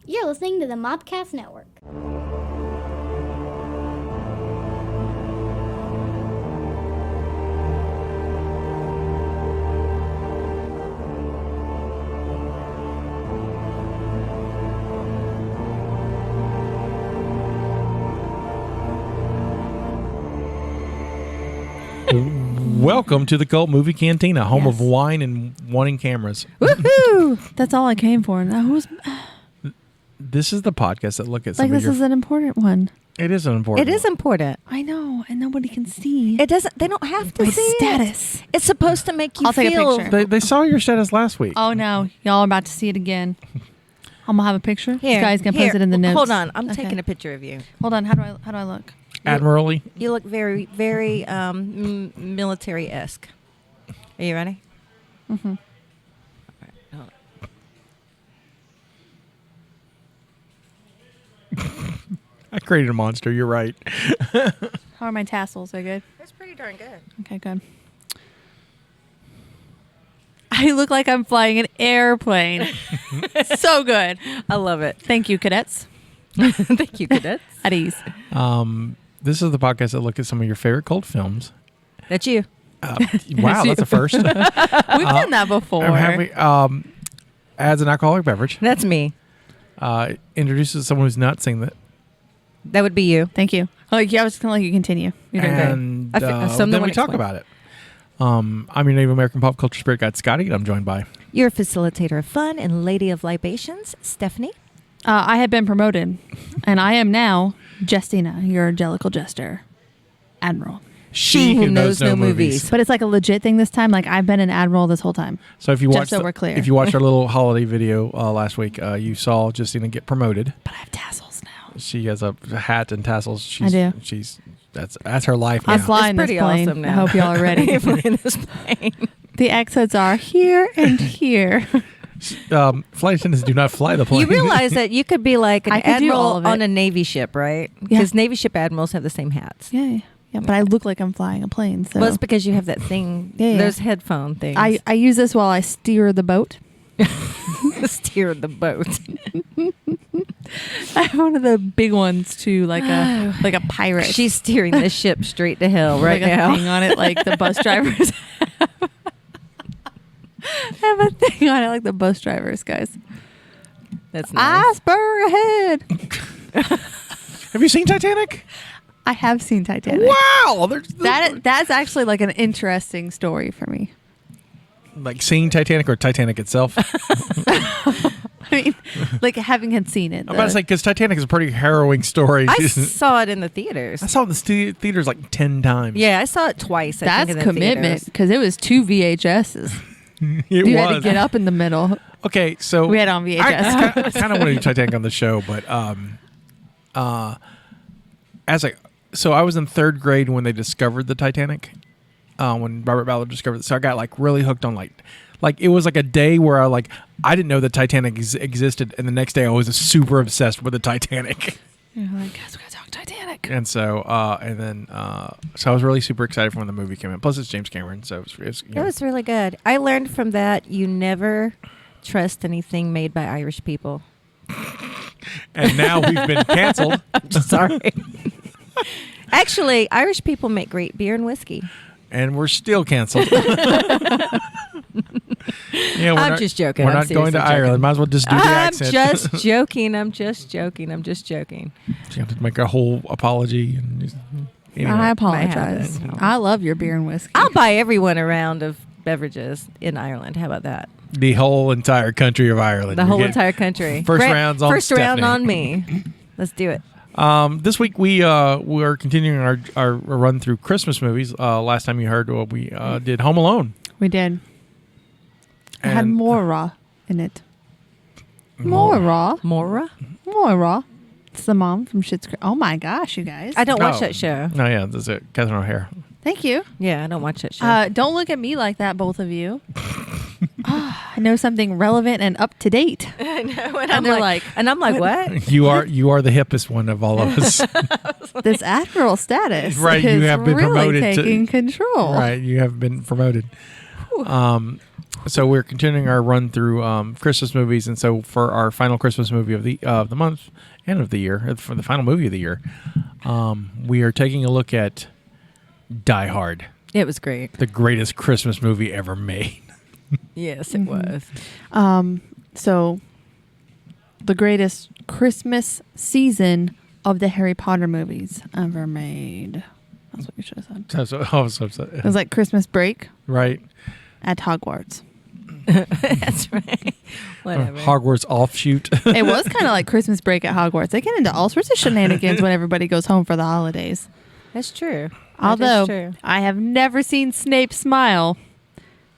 You're listening to the Mobcast Network. Welcome to the Cult Movie Cantina, home of wine and wanting cameras. Woohoo! That's all I came for. This is the podcast that look at like this is an important one. It is an important. It is important. I know, and nobody can see. It doesn't. They don't have to my see status. It's supposed to make you I'll feel. take a picture. They saw your status last week. Oh no, y'all are about to see it again. I'm gonna have a picture. Here, This guy's gonna post it in the notes. Hold on, I'm Okay. taking a picture of you. Hold on. How do I look? Admirally. You look very, very military-esque. Are you ready? Mm-hmm. I created a monster. You're right. How are my tassels? Are they good? That's pretty darn good. Okay, good. I look like I'm flying an airplane. So good. I love it. Thank you, cadets. Thank you, cadets. At ease. This is the podcast that look at some of your favorite cult films. That's you. Wow, that's a first. We've done that before. Adds an alcoholic beverage. That's me. Introduces someone who's not seen that. That would be you. Thank you. Oh, yeah, I was gonna let you continue. You're doing great. And I'm the then one we talk explain. about it. I'm your Native American pop culture spirit guide, Scotty, and I'm joined by... You're a facilitator of fun and lady of libations, Stephanie. I have been promoted, and I am now Justina, your angelical jester, Admiral. She who knows no movies. But it's like a legit thing this time. Like I've been an Admiral this whole time. So if you Just watched, so we're clear. if you watched our little holiday video last week, you saw Justina get promoted. But I have tassels now. She has a hat and tassels. I do. That's her life now. I'm flying It's this pretty plane. awesome now. I hope y'all are ready. Flying this plane. The exits are here and here. Flight attendants do not fly the plane. You realize that you could be like an I could do all admiral of it. on a Navy ship, right? Yeah. Because Navy ship admirals have the same hats. Yeah. But I look like I'm flying a plane. So Well, it's because you have that thing. Yeah. Those headphone things. I use this while I steer the boat. steer the boat. I have one of the big ones too, like a pirate. She's steering the ship straight to hell right like now. a thing on it, like the bus drivers have. I have a thing on it, like the bus drivers, guys. That's nice. Iceberg ahead. Have you seen Titanic? I have seen Titanic. Wow, That's actually like an interesting story for me. like seeing Titanic or Titanic itself. I mean, like having had seen it. I'm about to say because Titanic is a pretty harrowing story. I saw it in the theaters. I saw it in the theaters like 10 times. Yeah, I saw it twice. I That's think, in the commitment theaters. because it was 2 VHSs. It You was. had to get up in the middle. Okay, so We had it on VHS. I kind of want to do Titanic on the show, but so I was in 3rd grade when they discovered the Titanic. When Robert Ballard discovered it, so I got like really hooked on like it was like a day where I didn't know the Titanic existed, and the next day I was super obsessed with the Titanic. You're like, guys, we gotta talk Titanic. And so so I was really super excited for when the movie came in. Plus, it's James Cameron, so it was really good. I learned from that you never trust anything made by Irish people. And now we've been canceled. Sorry. Actually, Irish people make great beer and whiskey. And we're still canceled. I'm just joking. We're I'm not going to seriously Ireland. joking. Might as well just do the accent. just joking. I'm just joking. You have to make a whole apology. And anyway. I apologize. happen. I love your beer and whiskey. I'll buy everyone a round of beverages in Ireland. How about that? The whole entire country of Ireland. The whole entire country. First round on me. Let's do it. This week we're continuing our run through Christmas movies. Last time you heard, we did Home Alone. We did. It had And- Moira in it. Moira. It's the mom from Schitt's Creek. Oh my gosh, you guys. I don't watch Oh. that show. No, yeah, that's it. Catherine O'Hara. Thank you. Yeah, I don't watch that show. Don't look at me like that, both of you. I know something relevant and up to date. I know, And they're like, I'm like, what? You are the hippest one of all of us. this admiral status Right, is you have been really promoted to- taking control. Right, you have been promoted. So we're continuing our run through Christmas movies, and so for our final Christmas movie of the month and of the year, for the final movie of the year, we are taking a look at Die Hard, It was great. the greatest Christmas movie ever made. Yes, it was. So, the greatest Christmas season of the Harry Potter movies ever made. That's what you should have said. So upset. It was like Christmas break Right. at Hogwarts. That's right. Whatever. Hogwarts offshoot. It was kind of like Christmas break at Hogwarts. They get into all sorts of shenanigans when everybody goes home for the holidays. That's true. Although that is true. I have never seen Snape smile.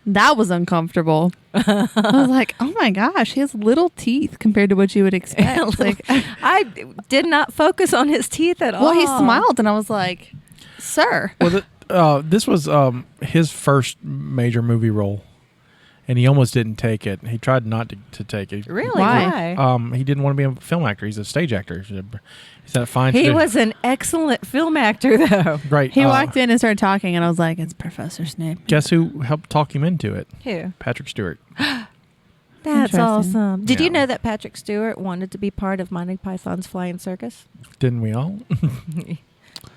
That was uncomfortable. I was like, oh my gosh, he has little teeth compared to what you would expect. Like, I did not focus on his teeth at all. well, he smiled, and I was like, sir. Well, this was his first major movie role, and he almost didn't take it. He tried not to take it. Really? Why? Why? He didn't want to be a film actor. He's a stage actor. Is that fine? He was an excellent film actor, though. Right. He walked in and started talking, and I was like, it's Professor Snape. Guess who helped talk him into it? Who? Patrick Stewart. That's Interesting. awesome. Did Yeah. you know that Patrick Stewart wanted to be part of Monty Python's Flying Circus? Didn't we all?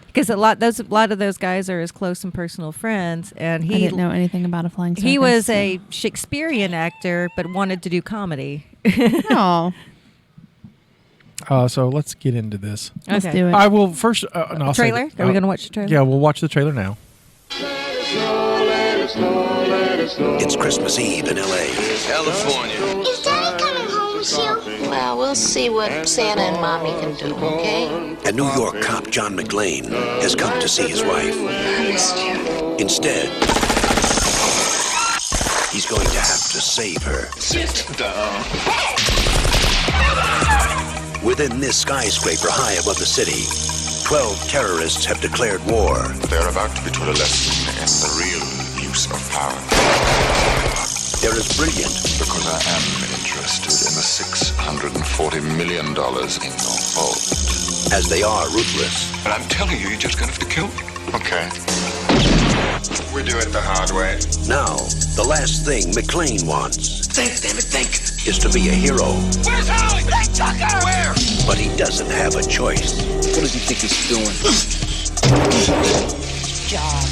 Because a lot of those guys are his close and personal friends, and I he didn't know anything about a flying circus. he was a Shakespearean actor, but wanted to do comedy. Oh, So let's get into this. let's Okay. do it. I will first. And I'll say Trailer? that- Are we going to watch the trailer? Yeah, we'll watch the trailer now. It's Christmas Eve in L.A. California. Is Daddy coming home soon? Well, we'll see what Santa and Mommy can do, okay? And New York cop John McClane has come to see his wife. I missed you. Instead, he's going to have to save her. Sit down. Within this skyscraper high above the city, 12 terrorists have declared war. They're about to be taught a lesson in the real use of power. They're as brilliant Because I am interested in the $640 million in your vault. as they are ruthless. But I'm telling you, you're just gonna have to kill me. Okay. We do it the hard way. Now, the last thing McClane wants Think, damn it, think. is to be a hero, Where's Holly? Hey, Tucker! Where? but he doesn't have a choice. What does he think he's doing? Job.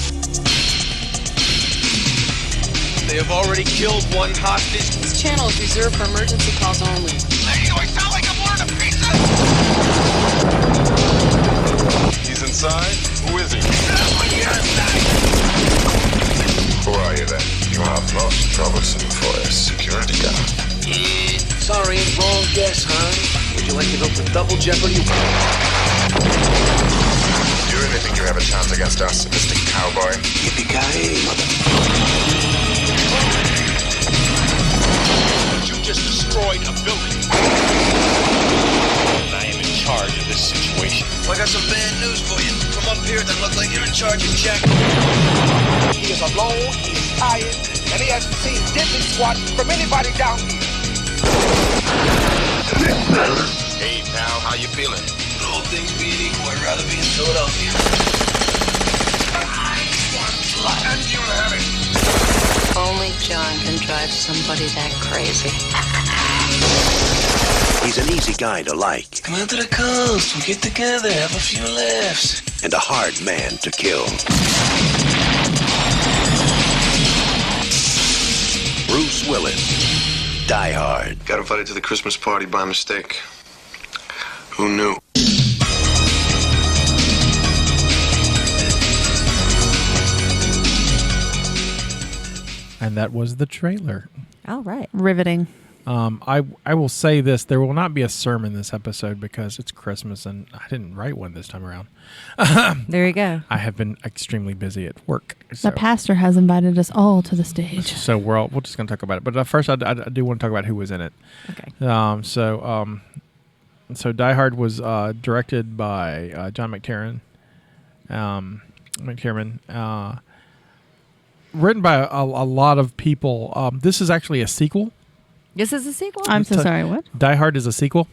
They have already killed one hostage. This channel is reserved for emergency calls only. Lady, do I sound like I'm ordering a pizza? He's inside? Who is he? Who are you then? You are most troublesome for a security guard. Sorry, wrong guess, hon. Would you like to go for double jeopardy? Do you really think you have a chance against us, Mr. Cowboy? Yippee-ki-yay, mother. You just destroyed a building. I am in charge of this situation. Well, I got some bad news for you. From up here, that look like you're in charge of Jack. He is alone, he is tired, and he hasn't seen diddly squat from anybody down here. Hey, pal, how you feeling? All things being equal, I'd rather be in Philadelphia. And you have it. Only John can drive somebody that crazy. He's an easy guy to like Come out to the coast, we'll get together, have a few laughs. and a hard man to kill. Bruce Willis, Die Hard. Got invited to the Christmas party by mistake. Who knew? And that was the trailer. All right. Riveting. I will say this: there will not be a sermon this episode because it's Christmas, and I didn't write one this time around. There you go. I have been extremely busy at work. So, The pastor has invited us all to the stage. so we're just going to talk about it. But first, I do want to talk about who was in it. Okay. So Die Hard was directed by John McTiernan. Written by a lot of people. This is actually a sequel. This is a sequel? I'm so sorry, what? Die Hard is a sequel.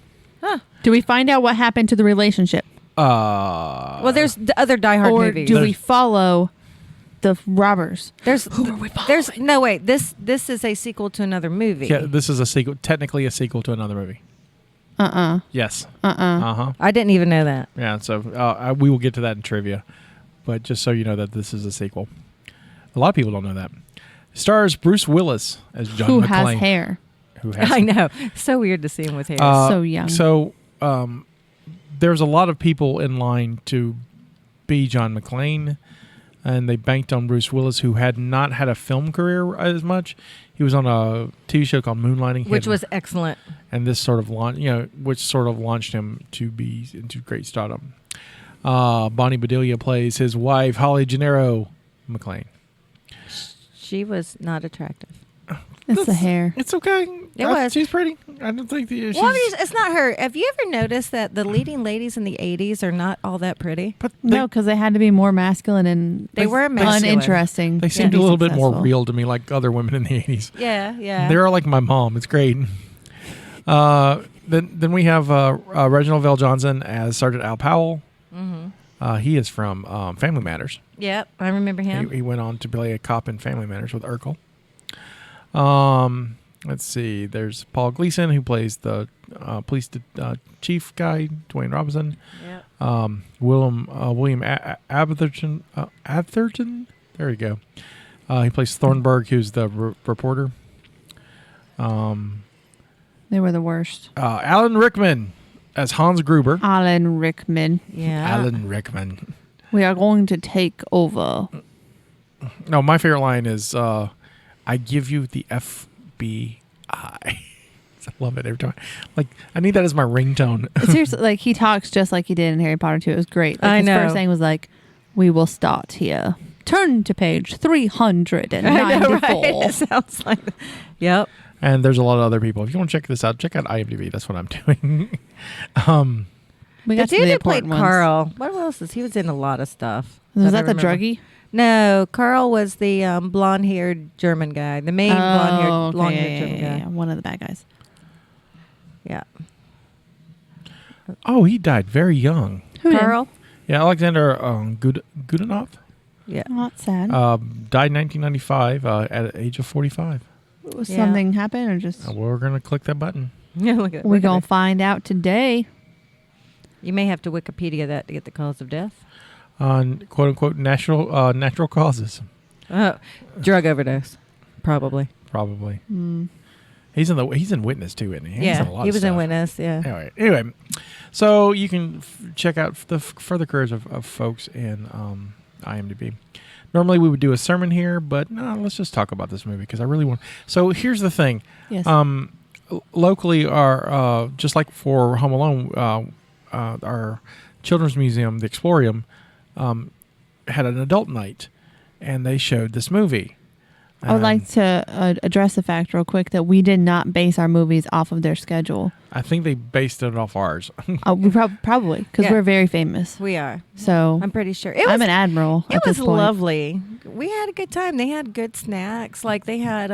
Do we find out what happened to the relationship? Well, there's the other Die Hard Or movies. do we follow the robbers. There's Who are we following? there's no wait. This is a sequel to another movie. Yeah, this is a sequel, technically a sequel to another movie. Yes. Uh-huh. I didn't even know that. Yeah, so we will get to that in trivia. But just so you know that this is a sequel. A lot of people don't know that. Stars Bruce Willis as John Who McClane. has hair. Who has I know. So weird to see him with hair. So young. So there's a lot of people in line to be John McClane, and they banked on Bruce Willis, who had not had a film career as much. He was on a TV show called Moonlighting, which was excellent. And this sort of launched him to be into great stardom. Bonnie Bedelia plays his wife, Holly Gennaro McClane. She was not attractive. It's the hair. It's okay. It was. She's pretty. I don't think the. Well, it's not her. Have you ever noticed that the leading ladies in the 80s are not all that pretty? But No, because they had to be more masculine and They were masculine. uninteresting. they to seemed be a little bit more successful. real to me, like other women in the 80s. Yeah, yeah. They're like my mom. It's great. Then we have Reginald Vell Johnson as Sergeant Al Powell. Mm-hmm. He is from Family Matters. Yep, I remember him. He went on to play a cop in Family Matters with Urkel. Let's see. There's Paul Gleason, who plays the police chief guy, Dwayne Robinson. Yep. William Atherton. Atherton. There you go. He plays Thornburg, who's the reporter. They were the worst. Alan Rickman as Hans Gruber. Alan Rickman. Yeah. Alan Rickman. We are going to take over. No, my favorite line is, "I give you the FBI." I love it every time. Like, I need that as my ringtone. Seriously, like he talks just like he did in Harry Potter 2. It was great. Like, I his know. first thing was like, "We will start here. Turn to page 394." I know, right? It sounds like. Yep. And there's a lot of other people. If you want to check this out, check out IMDb. That's what I'm doing. We The got to dude the who played important ones. Carl. What else is he was in a lot of stuff. Was that I the remember. druggie? No, Carl was the blonde-haired German guy, the main blonde-haired, okay, long-haired yeah, German yeah, guy. yeah. One of the bad guys. Yeah. Oh, he died very young. Who did? Carl. Yeah, Alexander Goodenough Yeah. Oh, that's sad. died in 1995 at the age of 45. Was Yeah. something happen or just? We're going to click that button. Yeah. Look at. We're look at gonna it. find out today. You may have to Wikipedia that to get the cause of death. On quote-unquote natural causes, Drug overdose, probably. probably. He's in Witness, too, isn't he? He's in a lot he of was in stuff. Witness. Yeah. Anyway, so you can check out the further careers of folks in IMDb. Normally we would do a sermon here, but no, let's just talk about this movie because I really want. So here's the thing. Yes. Locally, our just like for Home Alone, our children's museum, the Explorium, had an adult night, and they showed this movie. I would like to address the fact real quick that we did not base our movies off of their schedule. I think they based it off ours. We probably because Yeah. we're very famous. We are. So I'm pretty sure. I'm an admiral. It at was this point. lovely. We had a good time. They had good snacks. Like they had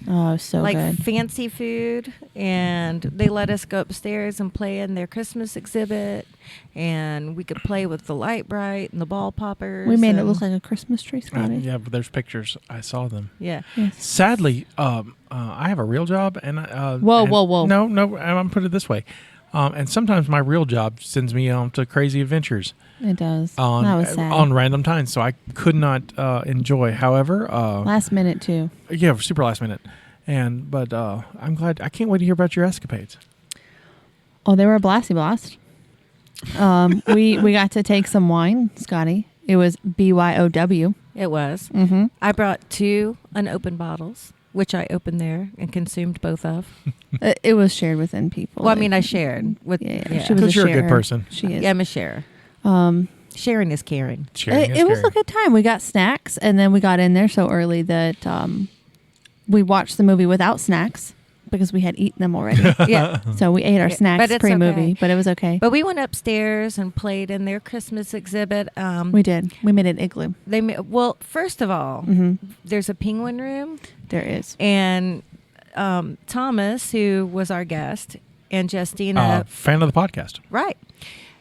Oh, so like good. fancy food, and they let us go upstairs and play in their Christmas exhibit, and we could play with the light bright and the ball poppers. We made it and- look like a Christmas tree, Scotty. Yeah, but there's pictures. I saw them. Yeah. Yes. Sadly, I have a real job, and Whoa. No, I'm gonna put it this way, and sometimes my real job sends me to crazy adventures It does. on That was sad. on random times, so I could not enjoy. However, Last minute too. yeah, super last minute, but I'm glad. I can't wait to hear about your escapades. Oh, they were a blasty blast. We got to take some wine, Scotty. It was BYOW. It was. Mm-hmm. I brought 2 unopened bottles, which I opened there and consumed both of. It was shared within people. Well, I mean, I shared with. Yeah, Yeah, she was a Because you're a good sharer. person. She is. Yeah, I'm a sharer. Sharing is caring. Sharing is It was caring. a good time. We got snacks, and then we got in there so early that we watched the movie without snacks because we had eaten them already. Yeah. So we ate our Yeah, snacks but it's pre-movie, okay. but it was okay. But we went upstairs and played in their Christmas exhibit. We did. We made an igloo. Well, first of all, there's a penguin room, There is. and Thomas, who was our guest, and Justina, Fan of the podcast. right?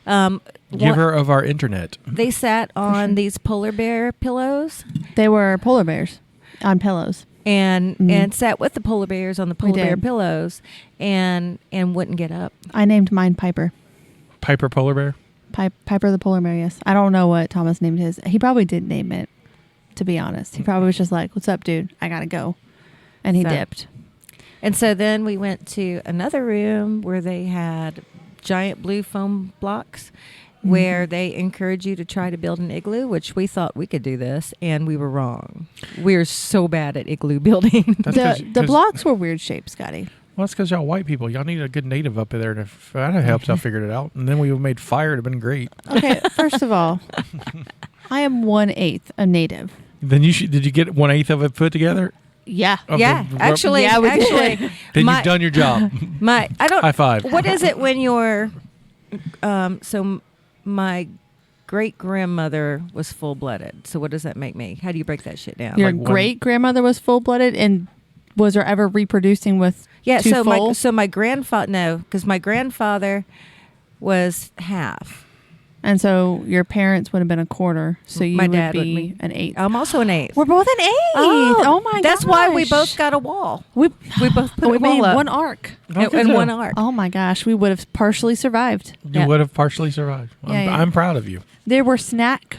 Giver of our internet. They sat on these polar bear pillows. They were polar bears on pillows. And sat with the polar bears on the polar bear did. pillows and wouldn't get up. I named mine Piper. Piper Polar Bear. Piper the polar bear, yes. I don't know what Thomas named his. He probably didn't name it, to be honest. He probably was just like, what's up, dude? I got to go. And he dipped. And so then we went to another room where they had giant blue foam blocks where they encourage you to try to build an igloo, which we thought we could do this, and we were wrong. We're so bad at igloo building. The blocks were weird shapes, Scotty. Well, that's because y'all white people. Y'all need a good native up there. And if that helps, I figured it out. And then we made fire. It'd have been great. Okay, first of all, I am 1/8 a native. Then did you get 1/8 of it put together? Yeah. Yeah, actually, we did. Then you've done your job. I don't. High five. What is it when you're? So my great grandmother was full blooded. So what does that make me? How do you break that shit down? Your great grandmother was full blooded, and was there ever reproducing with? Yeah. two full? My grandfather. No, because my grandfather was half. And so your parents would have been a quarter, so you My would dad be would an eighth. I'm also an eighth. We're both an eighth. Oh my god! That's why we both got a wall. We both put we a made wall up. one arc. And one arc. Oh my gosh, we would have partially survived. You would have partially survived. I'm proud of you. There were snack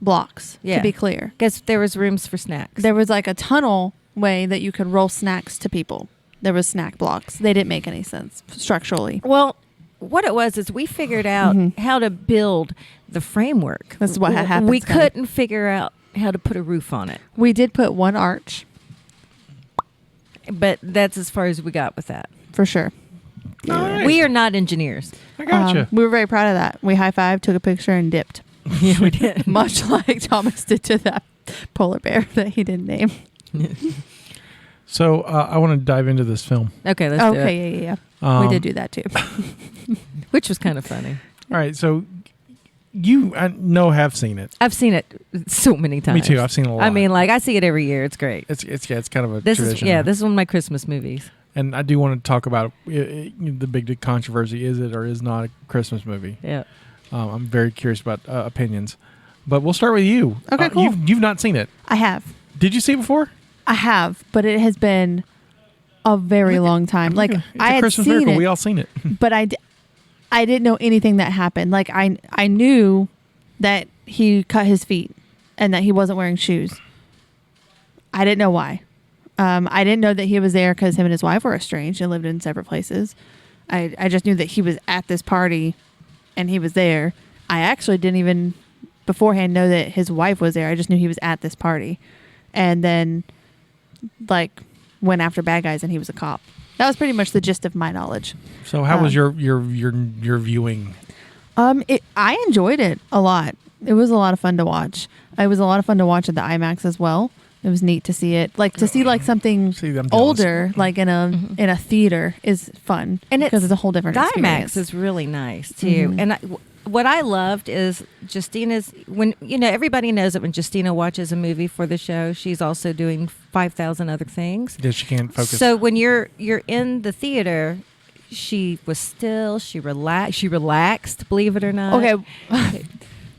blocks, to be clear. Because there was rooms for snacks. There was like a tunnel way that you could roll snacks to people. There was snack blocks. They didn't make any sense structurally. Well, what it was is we figured out how to build the framework. That's what happened. We couldn't figure out how to put a roof on it. We did put one arch. But that's as far as we got with that. For sure. Nice. We are not engineers. I gotcha. We were very proud of that. We high-fived, took a picture, and dipped. Yeah, we did. Much like Thomas did to that polar bear that he didn't name. So I want to dive into this film. Okay, let's do it. Okay, yeah. We did do that too. Which was kind of funny. All right, so you have seen it. I've seen it so many times. Me too. I've seen it a lot. I mean, like I see it every year. It's great. It's kind of a This tradition. this is one of my Christmas movies. And I do want to talk about the big controversy. Is it or is not a Christmas movie? Yeah. I'm very curious about opinions. But we'll start with you. Okay, cool. You've not seen it. I have. Did you see it before? I have, but it has been a very long time. Like It's I a had Christmas seen miracle. it, We all seen it. but I didn't know anything that happened. Like I knew that he cut his feet and that he wasn't wearing shoes. I didn't know why. I didn't know that he was there because him and his wife were estranged and lived in separate places. I just knew that he was at this party and he was there. I actually didn't even beforehand know that his wife was there. I just knew he was at this party. And then like went after bad guys and he was a cop. That was pretty much the gist of my knowledge. So how was your viewing? I enjoyed it a lot. It was a lot of fun to watch. It was a lot of fun to watch at the IMAX as well. It was neat to see it, like to see like something older, like in a theater is fun, and because it's a whole different experience. IMAX is really nice too. And what I loved is Justina's when everybody knows that when Justina watches a movie for the show, she's also doing 5,000 other things. Yeah, she can't focus. So when you're in the theater, she was still. She relaxed. Believe it or not. Okay.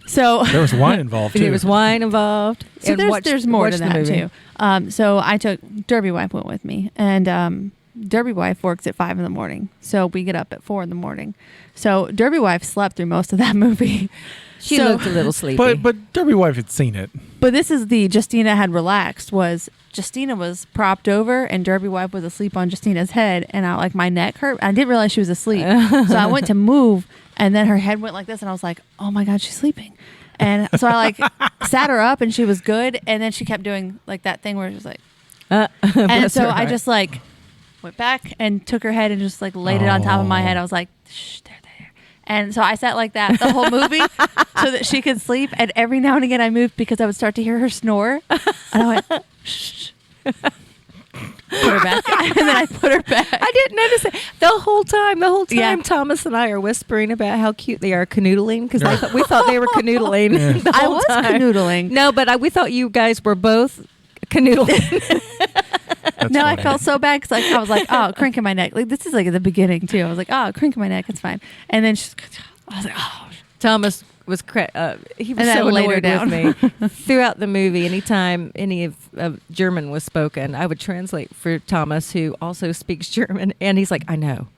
So there was wine involved too. There was wine involved. So there's more to that too. So I took Derby Wife went with me, and Derby Wife works at 5 a.m. So we get up at 4 a.m. So Derby Wife slept through most of that movie. She looked a little sleepy. But Derby Wife had seen it. But this is Justina had relaxed. Justina was propped over and Derby Wife was asleep on Justina's head, and my neck hurt. I didn't realize she was asleep. So I went to move, and then her head went like this, and I was like, oh my God, she's sleeping. And so I sat her up, and she was good. And then she kept doing like that thing where she was like, and so I just went back and took her head and just laid it on top of my head. I was like, shh, there. And so I sat like that the whole movie so that she could sleep. And every now and again I moved because I would start to hear her snore. And I went, shh. Put her back. And then I put her back. I didn't notice it. The whole time, Yeah. Thomas and I are whispering about how cute they are canoodling because we thought they were canoodling. Yeah. The whole I was time. canoodling. No, but we thought you guys were both canoodling. No, I felt so bad because I was like, oh, cranking my neck. This is at the beginning too. I was like, oh, cranking my neck. It's fine. And then she's, I was like, oh. Thomas was he was And so then later annoyed with me throughout the movie. Anytime any of German was spoken, I would translate for Thomas, who also speaks German, and he's like, I know.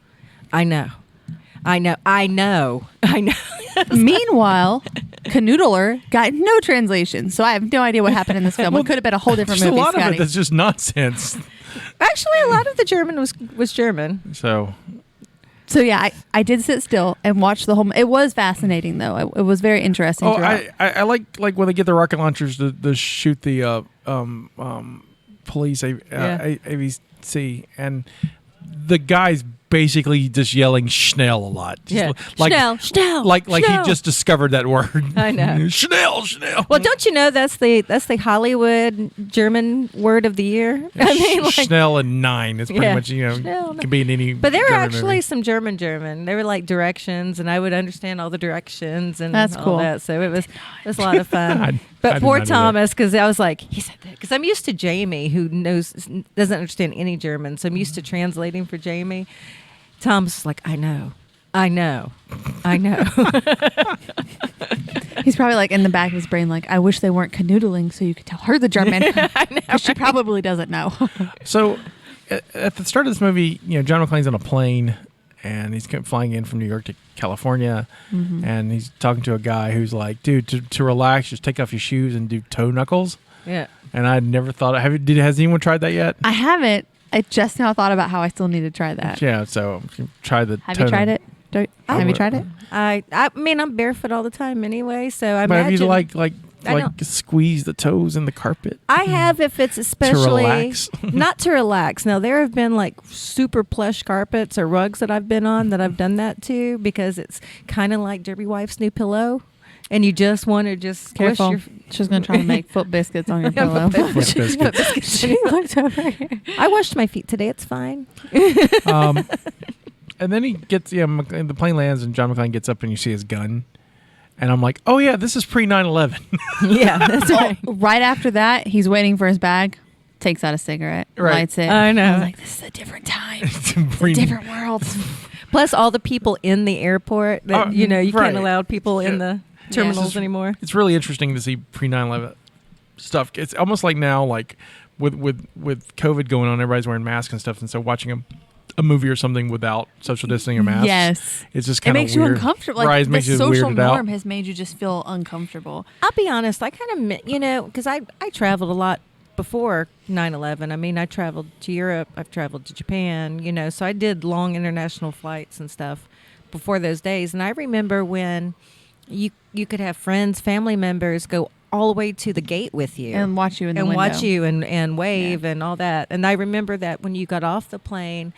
Meanwhile, Canoodler got no translation, so I have no idea what happened in this film. It could have been a whole different There's movie. a lot of Scotty. it that's just nonsense. Actually, a lot of the German was German. So yeah, I did sit still and watch the whole. It was fascinating though. It was very interesting. Oh, throughout. I like when they get the rocket launchers to shoot the police AVC, and the guy's basically just yelling Schnell a lot. Yeah, like, Schnell, like Schnell. he just discovered that word. I know. Schnell. Well, don't you know that's the Hollywood German word of the year? I mean, like, Schnell and 9. It's pretty much Schnell. can be in any. But there were German actually movie. some German. They were like directions, and I would understand all the directions and That's all cool. that. So it was a lot of fun. I But did poor not know that. Thomas, because I was like, he said that because I'm used to Jamie, who doesn't understand any German, so I'm used to translating for Jamie. Thomas is like, I know. He's probably like in the back of his brain, like, I wish they weren't canoodling, so you could tell her the German. I know. 'Cause she probably doesn't know. So, at the start of this movie, John McClane's on a plane, and he's flying in from New York to California, and he's talking to a guy who's like, "Dude, to relax, just take off your shoes and do toe knuckles." Yeah. And I never thought. Has anyone tried that yet? I haven't. I just now thought about how I still need to try that. Yeah. So try the. Have you tried it? Have you tried it? I mean, I'm barefoot all the time anyway, so I But have you imagine. like squeeze the toes in the carpet? I have if it's especially relax? not to relax. Now there have been like super plush carpets or rugs that I've been on that I've done that to because it's kind of like Derby Wife's new pillow, and you just want to just squish Careful. your. She's going to try to make foot biscuits on your pillow. Foot biscuits. She looked over here. I washed my feet today. It's fine. And then he gets the plane lands and John McClane gets up and you see his gun, and I'm like, oh yeah, this is pre 9/11. Yeah, that's right. Right after that, he's waiting for his bag, takes out a cigarette, Right. lights it. I know. I was like, this is a different time. It's a different world. Plus all the people in the airport that you right. can't allow people in the terminals Yeah. anymore. It's really interesting to see pre 9/11 stuff. It's almost like now, like with COVID going on, everybody's wearing masks and stuff, and so watching a movie or something without social distancing or masks, Yes. it's just It kind of makes you uncomfortable. Like, Right, it the makes you social weirded norm out. has made you just feel uncomfortable. I'll be honest, I kind of, because I traveled a lot before 9/11. I mean, I traveled to Europe, I've traveled to Japan, so I did long international flights and stuff before those days. And I remember when you could have friends, family members go all the way to the gate with you And watch you in the and window. watch you and wave and all that. And I remember that when you got off the plane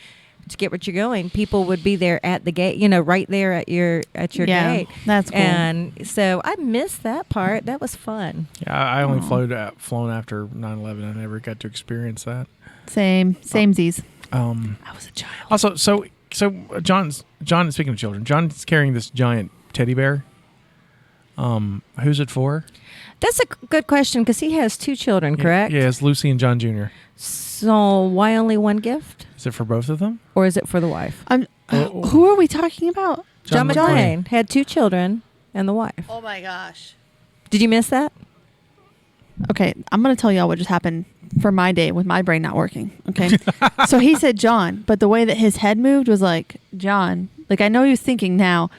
to get what you're going, people would be there at the gate, right there at your Yeah, gate. that's cool. And so I missed that part. That was fun. Yeah, I only flown after 9/11. I never got to experience that. Samesies. I was a child. Also, so John. Speaking of children, John's carrying this giant teddy bear. Who's it for? That's a good question because he has 2 children, correct? Yeah, it's Lucy and John Jr. So why only one gift? Is it for both of them? Or is it for the wife? Who are we talking about? John McClane had 2 children and the wife. Oh my gosh. Did you miss that? Okay, I'm going to tell y'all what just happened for my day with my brain not working. Okay. So he said John, but the way that his head moved was like, John. Like, I know he was thinking now,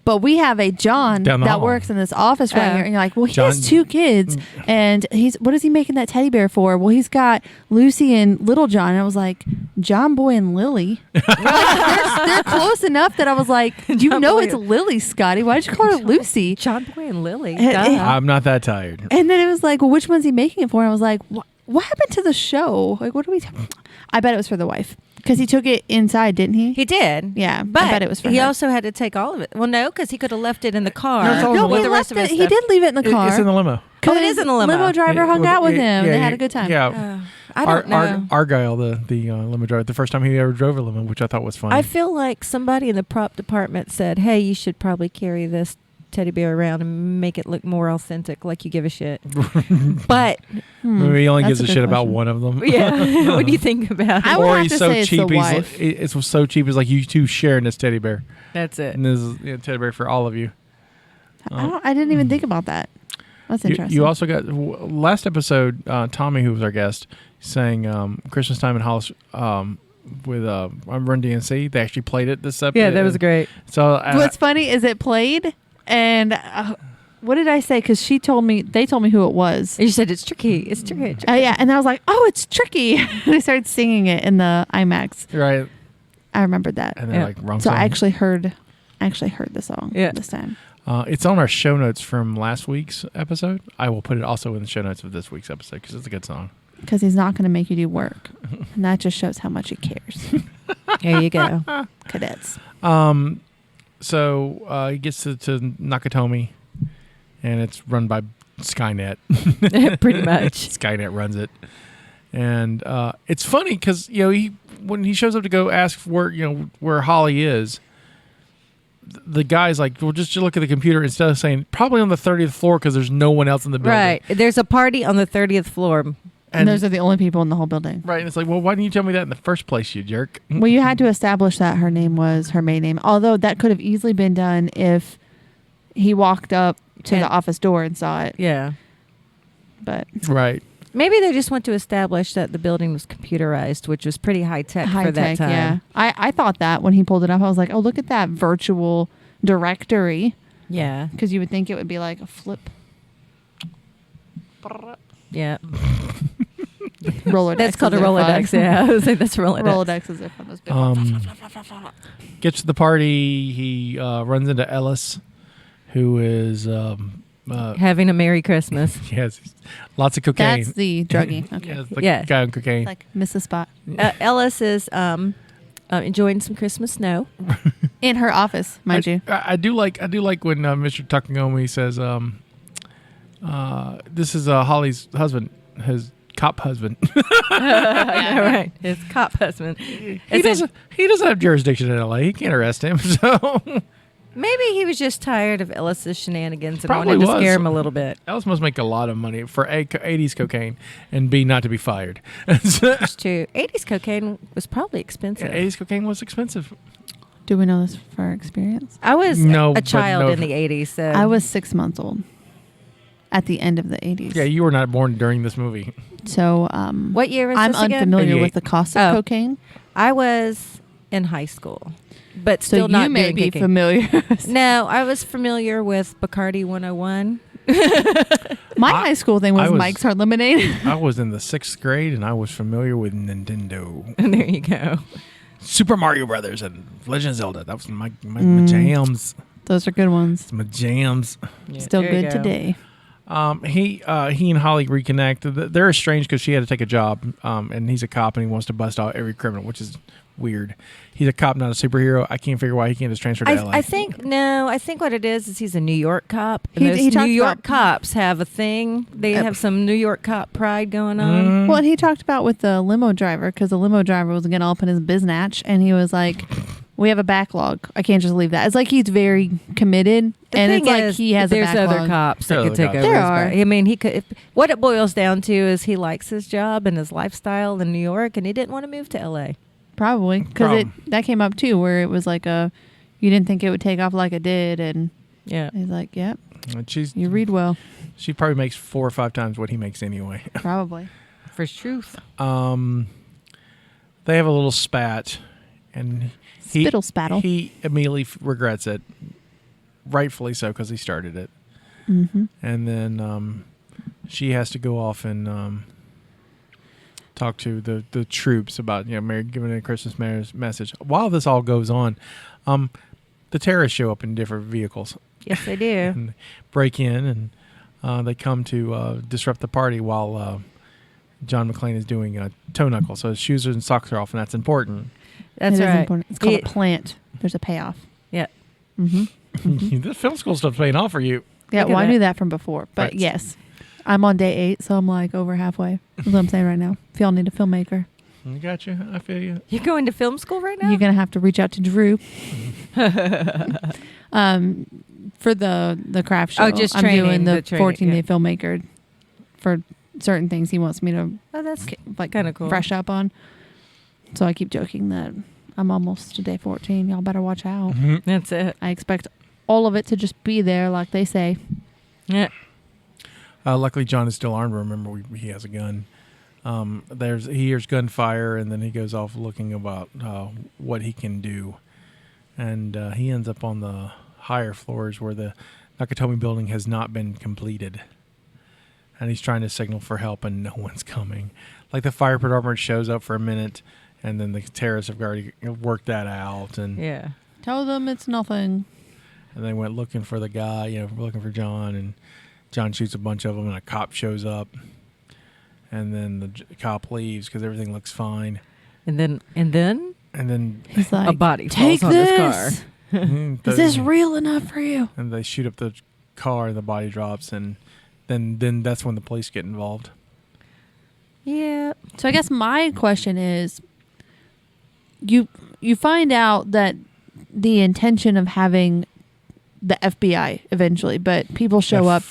but we have a John Down the that hall. works in this office right here. And you're like, well, he John- has 2 kids. And what is he making that teddy bear for? Well, he's got Lucy and Little John. And I was like, John Boy and Lily. Like, they're close enough that I was like, John Boy- it's Lily, Scotty. Why did you call her Lucy? John Boy and Lily. Eh, Duh. eh. I'm not that tired. And then it was like, well, which one's he making it for? And I was like, what happened to the show? Like, what are we I bet it was for the wife. Because he took it inside, didn't he? He did. Yeah, But I bet it was for he her. also had to take all of it. Well, no, because he could have left it in the car. No, it's all No, with he the left it. He did leave it in the car. It's in the limo. Oh, it is in the limo. Limo driver hung out with him. They had a good time. Yeah. I don't know. Argyle, the limo driver, the first time he ever drove a limo, which I thought was funny. I feel like somebody in the prop department said, hey, you should probably carry this teddy bear around and make it look more authentic, like you give a shit. But Maybe he only That's gives a a good shit about question. one of them. yeah, what do you think about I it? would Or have he's to so say it's the cheap. wife. It's so cheap. It's like you two sharing this teddy bear, That's it. and this is teddy bear for all of you. I didn't even think about that. That's interesting. You also got last episode. Tommy, who was our guest, sang Christmas Time in Hollis with Run DMC. They actually played it this episode. Yeah, that was great. So What's funny is it played, and what did I say? Because they told me who it was. You said it's tricky. It's tricky. Yeah, and I was like, "Oh, it's tricky." And I started singing it in the IMAX. right, I remembered that. and they're like wrong So song. I actually heard the song this time. It's on our show notes from last week's episode. I will put it also in the show notes of this week's episode because it's a good song. Because he's not going to make you do work, and that just shows how much he cares. There you go. Cadets. So he gets to Nakatomi, and it's run by Skynet. Pretty much. Skynet runs it, and it's funny because when he shows up to go ask for where Holly is, the guy's like, well, just look at the computer instead of saying probably on the 30th floor because there's no one else in the building. Right. There's a party on the 30th floor. And those are the only people in the whole building. Right, and it's like, well, why didn't you tell me that in the first place, you jerk? Well, you had to establish that her name was her maiden name. Although that could have easily been done if he walked up to the office door and saw it. Yeah. But Right. Maybe they just want to establish that the building was computerized, which was pretty high tech for that time. yeah. I thought that when he pulled it up, I was like, oh, look at that virtual directory. Yeah. Because you would think it would be like a flip Yeah. Rolodex. That's called a as if, Rolodex. Yeah. I was like, that's a Rolodex. Rolodex is if on those big Gets to the party. He runs into Ellis, who is Having a Merry Christmas. yes, lots of cocaine. That's the druggie. Okay. Yeah, it's the Yeah. guy on cocaine. Like miss a spot. Ellis is enjoying some Christmas snow. In her office, mind you. I do like when Mr. Takagomi says, "This is Holly's husband, his cop husband." Yeah, right. His cop husband. He doesn't have jurisdiction in LA. He can't arrest him. So Maybe he was just tired of Ellis's shenanigans and Probably wanted to was. scare him a little bit. Ellis must make a lot of money for A, 80s cocaine, and B, not to be fired. It's true. 80s cocaine was probably expensive. 80s cocaine was expensive. Do we know this for experience? I was No, a but child no. in the 80s. So I was 6 months old at the end of the 80s. Yeah, you were not born during this movie. So What year was I'm this again? unfamiliar 88. with the cost of Oh. cocaine. I was in high school, but So still not you may doing be cocaine. familiar. No, I was familiar with Bacardi 101. My high school thing was I was- Mike's Hard Lemonade. I was in the 6th grade, and I was familiar with Nintendo. And there you go. Super Mario Brothers and Legend of Zelda. That was my Mm. jams. Those are good ones. My jams. Still there you good go. today. He and Holly reconnect. They're estranged because she had to take a job, and he's a cop and he wants to bust out every criminal, which is weird. He's a cop, not a superhero. I can't figure why he can't just transfer to LA. I think what it is he's a New York cop. And He those talked New York about- cops have a thing. They have some New York cop pride going on. Mm. Well, and he talked about with the limo driver because the limo driver was getting all up in his biznatch, and he was like, "We have a backlog. I can't just leave that." It's like he's very committed, The and thing it's like is, he has a there's backlog. other cops that There are could take other over. cops. his There are. back. I mean, he could. What it boils down to is he likes his job and his lifestyle in New York, and he didn't want to move to LA. Probably because Problem. that came up too, where it was like you didn't think it would take off like it did, and Yeah. he's like, "Yep, And you read well, she probably makes 4 or 5 times what he makes anyway. probably." For truth. They have a little spat, and Spittle spattle. He immediately regrets it, rightfully so, because he started it. Mm-hmm. And then she has to go off and talk to the troops about Mary giving a Christmas message. While this all goes on, the terrorists show up in different vehicles Yes, they do. and break in, and they come to disrupt the party while John McClane is doing a toe knuckle. So his shoes and socks are off, and that's important. That's It is right. important. It's called He- a plant. There's a payoff. Yeah. Mm-hmm. This film school stuff's paying off for you. Yeah, Look at well, I that. knew that from before, but Right. yes, I'm on day 8, so I'm like over halfway. That's what I'm saying right now. If y'all need a filmmaker, I got you. I feel you. You're going to film school right now? you're gonna have to reach out to Drew. For the craft show. Oh, just I'm training, doing the the training, 14-day yeah. filmmaker for certain things he wants me to Oh, that's like kind of cool. fresh up on. So I keep joking that I'm almost to day 14. Y'all better watch out. That's it. I expect all of it to just be there like they say. Yeah. Luckily, John is still armed. Remember, he has a gun. He hears gunfire, and then he goes off looking about what he can do. And he ends up on the higher floors where the Nakatomi building has not been completed. And he's trying to signal for help, and no one's coming. Like the fire department shows up for a minute, and then the terrorists have already worked that out. And Yeah. Tell them it's nothing. and they went looking for the guy, looking for John, and John shoots a bunch of them, and a cop shows up. And then the cop leaves because everything looks fine. And then He's like, a body take falls on his this. car. Is this real enough for you? And they shoot up the car, and the body drops, and then that's when the police get involved. Yeah. So I guess my question is, you find out that the intention of having the FBI eventually, but people show up.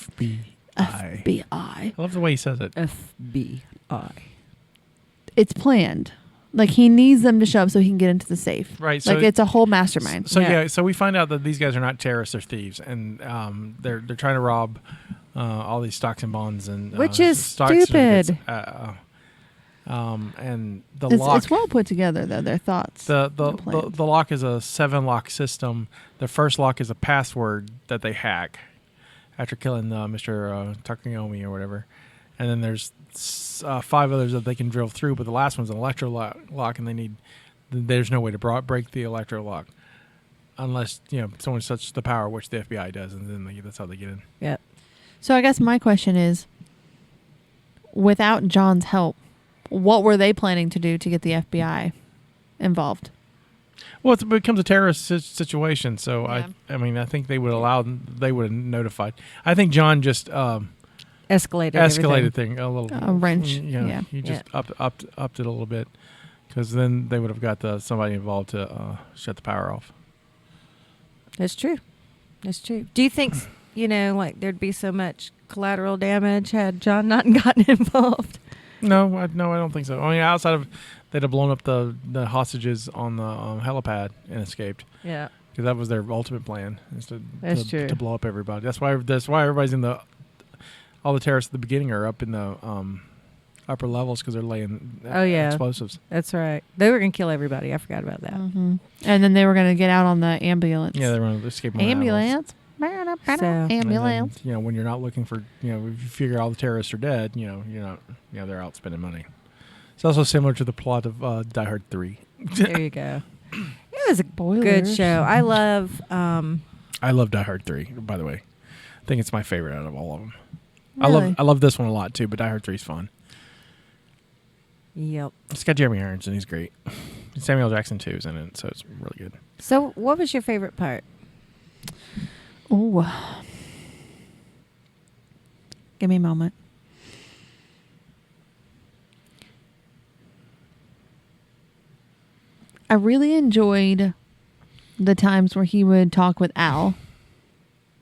FBI. I love the way he says it. FBI. It's planned. Like he needs them to show up so he can get into the safe. Right. Like So it's a whole mastermind. So we find out that these guys are not terrorists; they're thieves, and they're trying to rob all these stocks and bonds and Which is stock stupid. certificates. And the It's, lock. it's well put together though. Their thoughts. The plans. lock is a 7-lock system. The first lock is a password that they hack after killing Mr. Takuyomi or whatever. And then there's 5 others that they can drill through, but the last one's an electro lock, and there's no way to break the electro lock unless someone touches the power, which the FBI does, and then that's how they get in. Yeah. So I guess my question is, without John's help, what were they planning to do to get the FBI involved? Well, it becomes a terrorist situation, so Yeah. I think they would have notified. I think John just Escalated everything. thing a little. A wrench, yeah. He just upped it a little bit, because then they would have got somebody involved to shut the power off. That's true. That's true. Do you think, like there'd be so much collateral damage had John not gotten involved? No, I don't think so. I mean, outside of they'd have blown up the hostages on the helipad and escaped. Yeah. Because that was their ultimate plan, is That's true. to blow up everybody. That's why everybody's all the terrorists at the beginning are up in the upper levels, because they're laying explosives. That's right. They were going to kill everybody. I forgot about that. Mm-hmm. And then they were going to get out on the ambulance. Yeah, they were going to escape on the ambulance. So- Ambulance. And then, when you're not looking for, if you figure all the terrorists are dead, you're not, they're out spending money. It's also similar to the plot of Die Hard 3. There you go. It was a good Spoilers. show. I love. I love Die Hard 3, by the way. I think it's my favorite out of all of them. Really? I love this one a lot too, but Die Hard 3 is fun. Yep. It's got Jeremy Irons, and he's great. Samuel Jackson too is in it, so it's really good. So, what was your favorite part? Ooh. Give me a moment. I really enjoyed the times where he would talk with Al.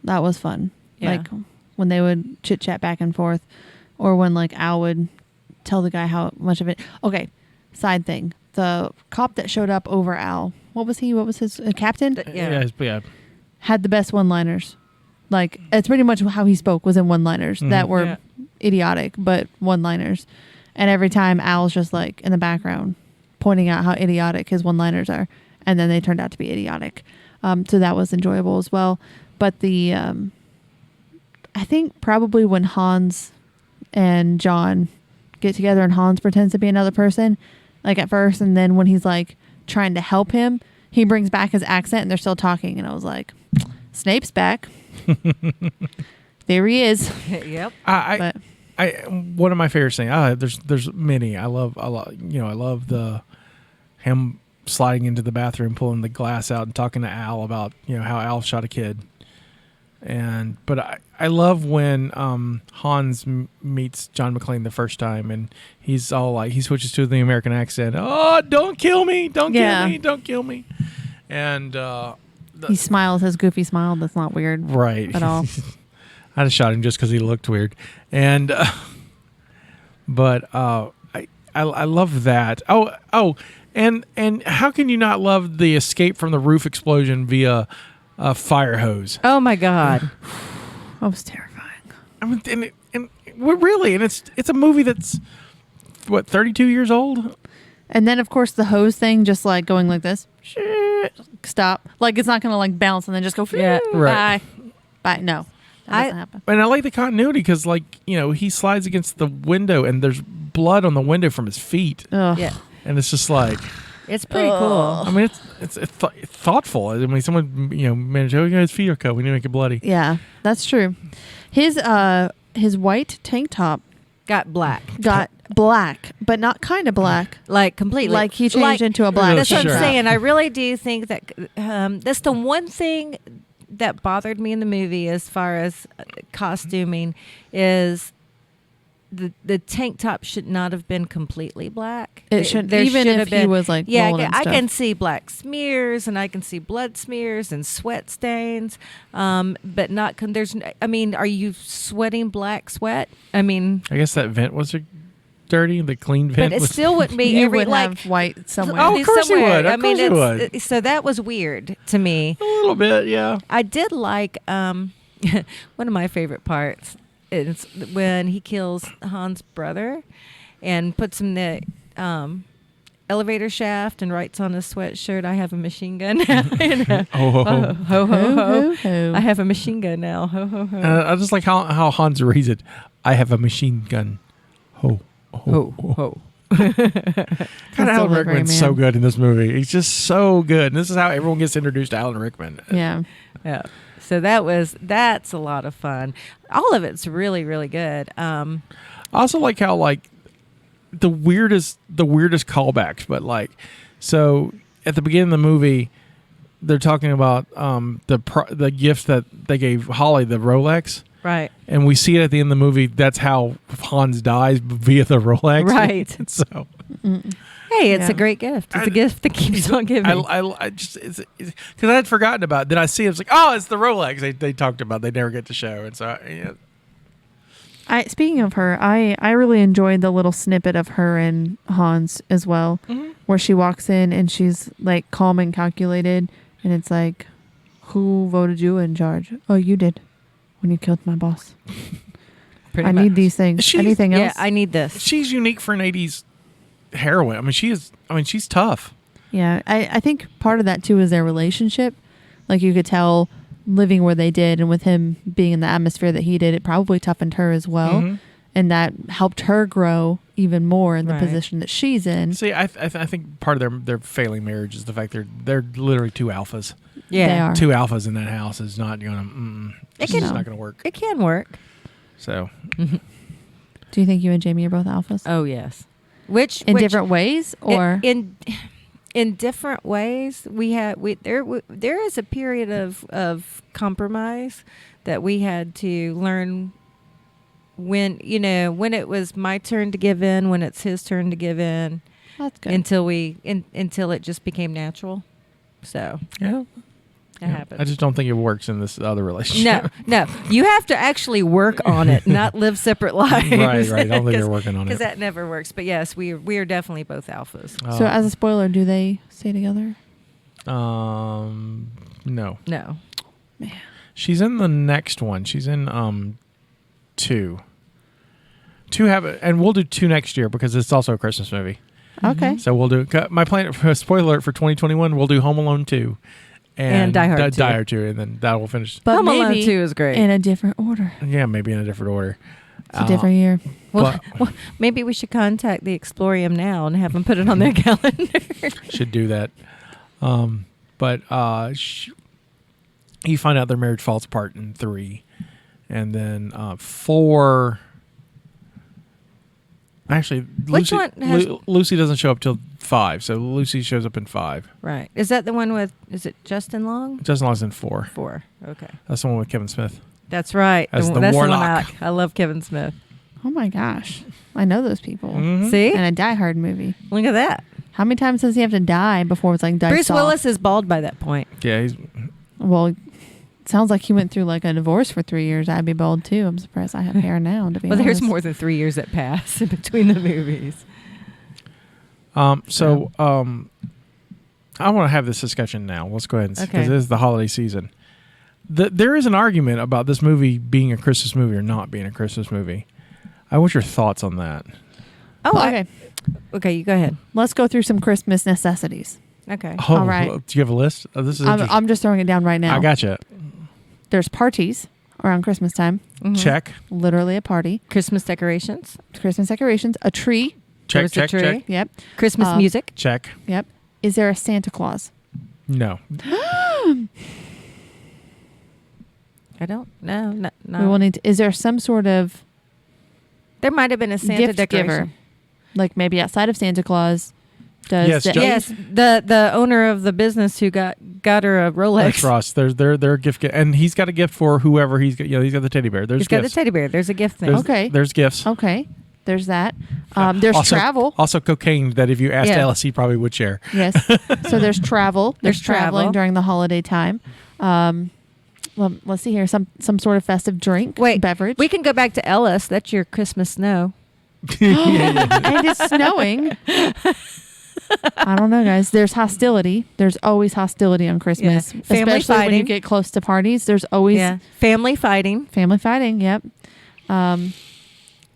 That was fun. Yeah. Like when they would chit chat back and forth, or when like Al would tell the guy how much of it. Okay, side thing. The cop that showed up over Al. What was he? What was his captain? Yeah. Had the best one-liners. Like it's pretty much how he spoke was in one-liners that were idiotic, but one-liners. And every time Al's just like in the background pointing out how idiotic his one-liners are, and then they turned out to be idiotic. So that was enjoyable as well. But the I think probably when Hans and John get together and Hans pretends to be another person, like at first, and then when he's like trying to help him, he brings back his accent and they're still talking, and I was like, Snape's back. There he is. Yep. One of my favorite things. There's many. I love him sliding into the bathroom, pulling the glass out, and talking to Al about how Al shot a kid. But I love when Hans meets John McClane the first time, and he's all like, he switches to the American accent. Oh, don't kill me! Don't kill me! Don't kill me! And He smiles his goofy smile. That's not weird, right at all. I just shot him just because he looked weird, and but I love that. And how can you not love the escape from the roof explosion via a fire hose? Oh my God, That was terrifying. I mean, and really, and it's a movie that's what 32 years old. And then, of course, the hose thing, just like going like this. Stop. Like it's not gonna like bounce and then just go. Yeah, right. Bye. No, that doesn't happen. And I like the continuity because, like, he slides against the window and there's blood on the window from his feet. Ugh. yeah, And it's just like, it's pretty cool. I mean, it's thoughtful. I mean, someone managed. Oh, his feet are cut. We need to make it bloody. Yeah, that's true. His white tank top Got black. got black, but not kind of black. Like completely. Like he changed into a black. That's what Sure. I'm saying. I really do think that that's the one thing that bothered me in the movie as far as costuming is the tank top should not have been completely black. It should, There even should if have he been- was like yeah, rolling and I stuff. can see black smears and I can see blood smears and sweat stains, but not. I mean, are you sweating black sweat? I mean, I guess that vent was dirty. The clean vent but it was. still wouldn't be you every would like. have white somewhere. Oh, of course you somewhere. would. Of I mean, course you so that was weird to me. A little bit, yeah. I did like one of my favorite parts is when he kills Han's brother and puts him in the elevator shaft and writes on his sweatshirt, "I have a machine gun now." You know? Oh, ho, ho. Ho, ho, ho. Ho, ho. I have a machine gun now. Ho, ho, ho. I just like how Hans reads it. I have a machine gun. Ho, ho, ho. ho. God, Alan delivery, Rickman's man. so good in this movie. He's just so good. And this is how everyone gets introduced to Alan Rickman. Yeah. Yeah. So that's a lot of fun. All of it's really, really good. I also like how the weirdest callbacks, but so at the beginning of the movie, they're talking about the gift that they gave Holly, the Rolex. Right. And we see it at the end of the movie. That's how Hans dies via the Rolex. Right. So, Hey, it's Yeah. a great gift. It's a gift that keeps on giving. I just because I had forgotten about it. Then I see it. It's like, oh, it's the Rolex they talked about. They never get to show. And so, Speaking of her, I really enjoyed the little snippet of her and Hans as well, where she walks in and she's like calm and calculated, and it's like, who voted you in charge? Oh, you did, when you killed my boss. I need these things. Anything else? Yeah, I need this. she's unique for an '80s heroine. I mean, she's tough. Yeah, I think part of that too is their relationship. Like you could tell living where they did and with him being in the atmosphere that he did, it probably toughened her as well. Mhm. And that helped her grow even more in the Right. position that she's in. See, I think part of their failing marriage is the fact they're literally two alphas. Yeah. They are. Two alphas in that house is not going to. It's can- just not going to work. It can work. So Do you think you and Jamie are both alphas? Oh yes. Which In different ways, or in different ways, there is a period of compromise that we had to learn when it was my turn to give in, when it's his turn to give in, that's good. until it just became natural. So yeah, that happens. I just don't think it works in this other relationship. No, you have to actually work on it, not live separate lives. Right. I don't think they're working on Because it. that never works. But yes, we are definitely both alphas. So as a spoiler, do they stay together? No. No. She's in the next one. She's in 2. 2 have it, and we'll do 2 next year because it's also a Christmas movie. Okay. So we'll do my plan. Spoiler alert for 2021. We'll do Home Alone 2 And Die Hard 2. Die Hard 2, and then that will finish. But Home Alone maybe 2 is great. in a different order. Yeah, maybe in a different order. It's a different year. Well, But- maybe we should contact the Explorium now and have them put it on their calendar. Should do that. But you find out their marriage falls apart in 3, and then 4. Actually, Which one has- Lucy doesn't show up till 5, so Lucy shows up in 5. Right. Is that the one with, is it Justin Long? Justin Long's in 4. 4. Okay. That's the one with Kevin Smith. That's right. As the That's warlock. one I like. I love Kevin Smith. Oh my gosh, I know those people. Mhm. See? And a Die Hard movie. Look at that. How many times does he have to die before it's like diced Bruce off? Willis is bald by that point. Yeah, he's Well, it sounds like he went through like a divorce for 3 years. I'd be bold too. I'm surprised I have hair now, to be honest. there's more than 3 years that pass in between the movies. I want to have this discussion now. Let's go ahead, because it is the holiday season. There is an argument about this movie being a Christmas movie or not being a Christmas movie. I want your thoughts on that. Oh, okay. Okay, you go ahead. Let's go through some Christmas necessities. Okay. Oh, All right. Do you have a list? Oh, this is I'm just throwing it down right now. I gotcha. There's parties around Christmas time. Mm-hmm. Check. Literally a party. Christmas decorations. Christmas decorations. A tree. Check, There's check, a tree. check. Yep. Christmas music. Check. Yep. Is there a Santa Claus? No. I don't know. No. We will need to, is there some sort of There might have been a Santa gift decoration. giver? Like maybe outside of Santa Claus. Does Yes, the, Joe- Yes, the owner of the business who got her a Rolex. That's Ross. There's their gift, and he's got a gift for whoever he's got. He's got the teddy bear. There's He's got gifts. the teddy bear. There's a gift thing. There's, Okay. There's gifts. Okay. There's that. There's also, travel. Also cocaine that if you asked Yeah. Ellis, he probably would share. Yes. So there's travel. There's traveling travel. during the holiday time. Well, let's see here. Some sort of festive drink. Beverage. We can go back to Ellis. That's your Christmas snow. And it's snowing. I don't know, guys. There's hostility. There's always hostility on Christmas. Yeah. Family Especially when you fighting. get close to parties. There's always Family fighting. family fighting. Yep.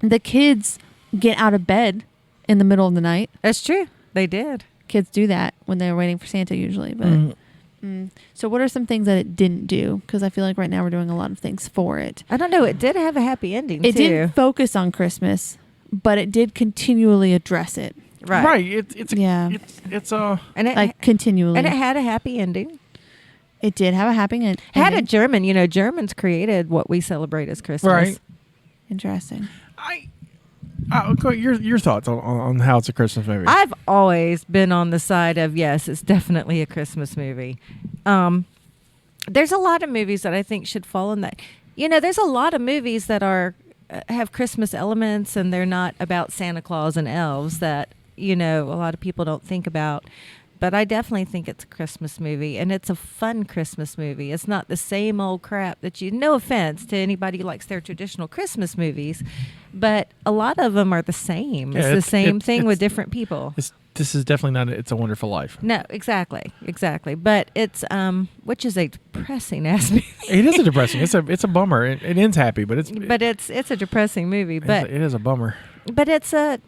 The kids get out of bed in the middle of the night. That's true. They did. Kids do that when they're waiting for Santa usually. But so what are some things that it didn't do? Because I feel like right now we're doing a lot of things for it. I don't know. It did have a happy ending, It too. didn't focus on Christmas, but it did continually address it. Right. It's a And it, Like continually. and it had a happy ending. It did have a happy end. It had a German. Germans created what we celebrate as Christmas. Right. Interesting. Your thoughts on how it's a Christmas movie. I've always been on the side of, yes, it's definitely a Christmas movie. There's a lot of movies that I think should fall in that. There's a lot of movies that have Christmas elements and they're not about Santa Claus and elves that, a lot of people don't think about. But I definitely think it's a Christmas movie, and it's a fun Christmas movie. It's not the same old crap that no offense to anybody who likes their traditional Christmas movies, but a lot of them are the same. Yeah, it's the same thing with different people. This is definitely not It's a Wonderful Life. No, exactly. But it's which is a depressing ass movie. It is a depressing. It's a bummer. It ends happy, but it's a depressing movie. But it is a bummer. But it's a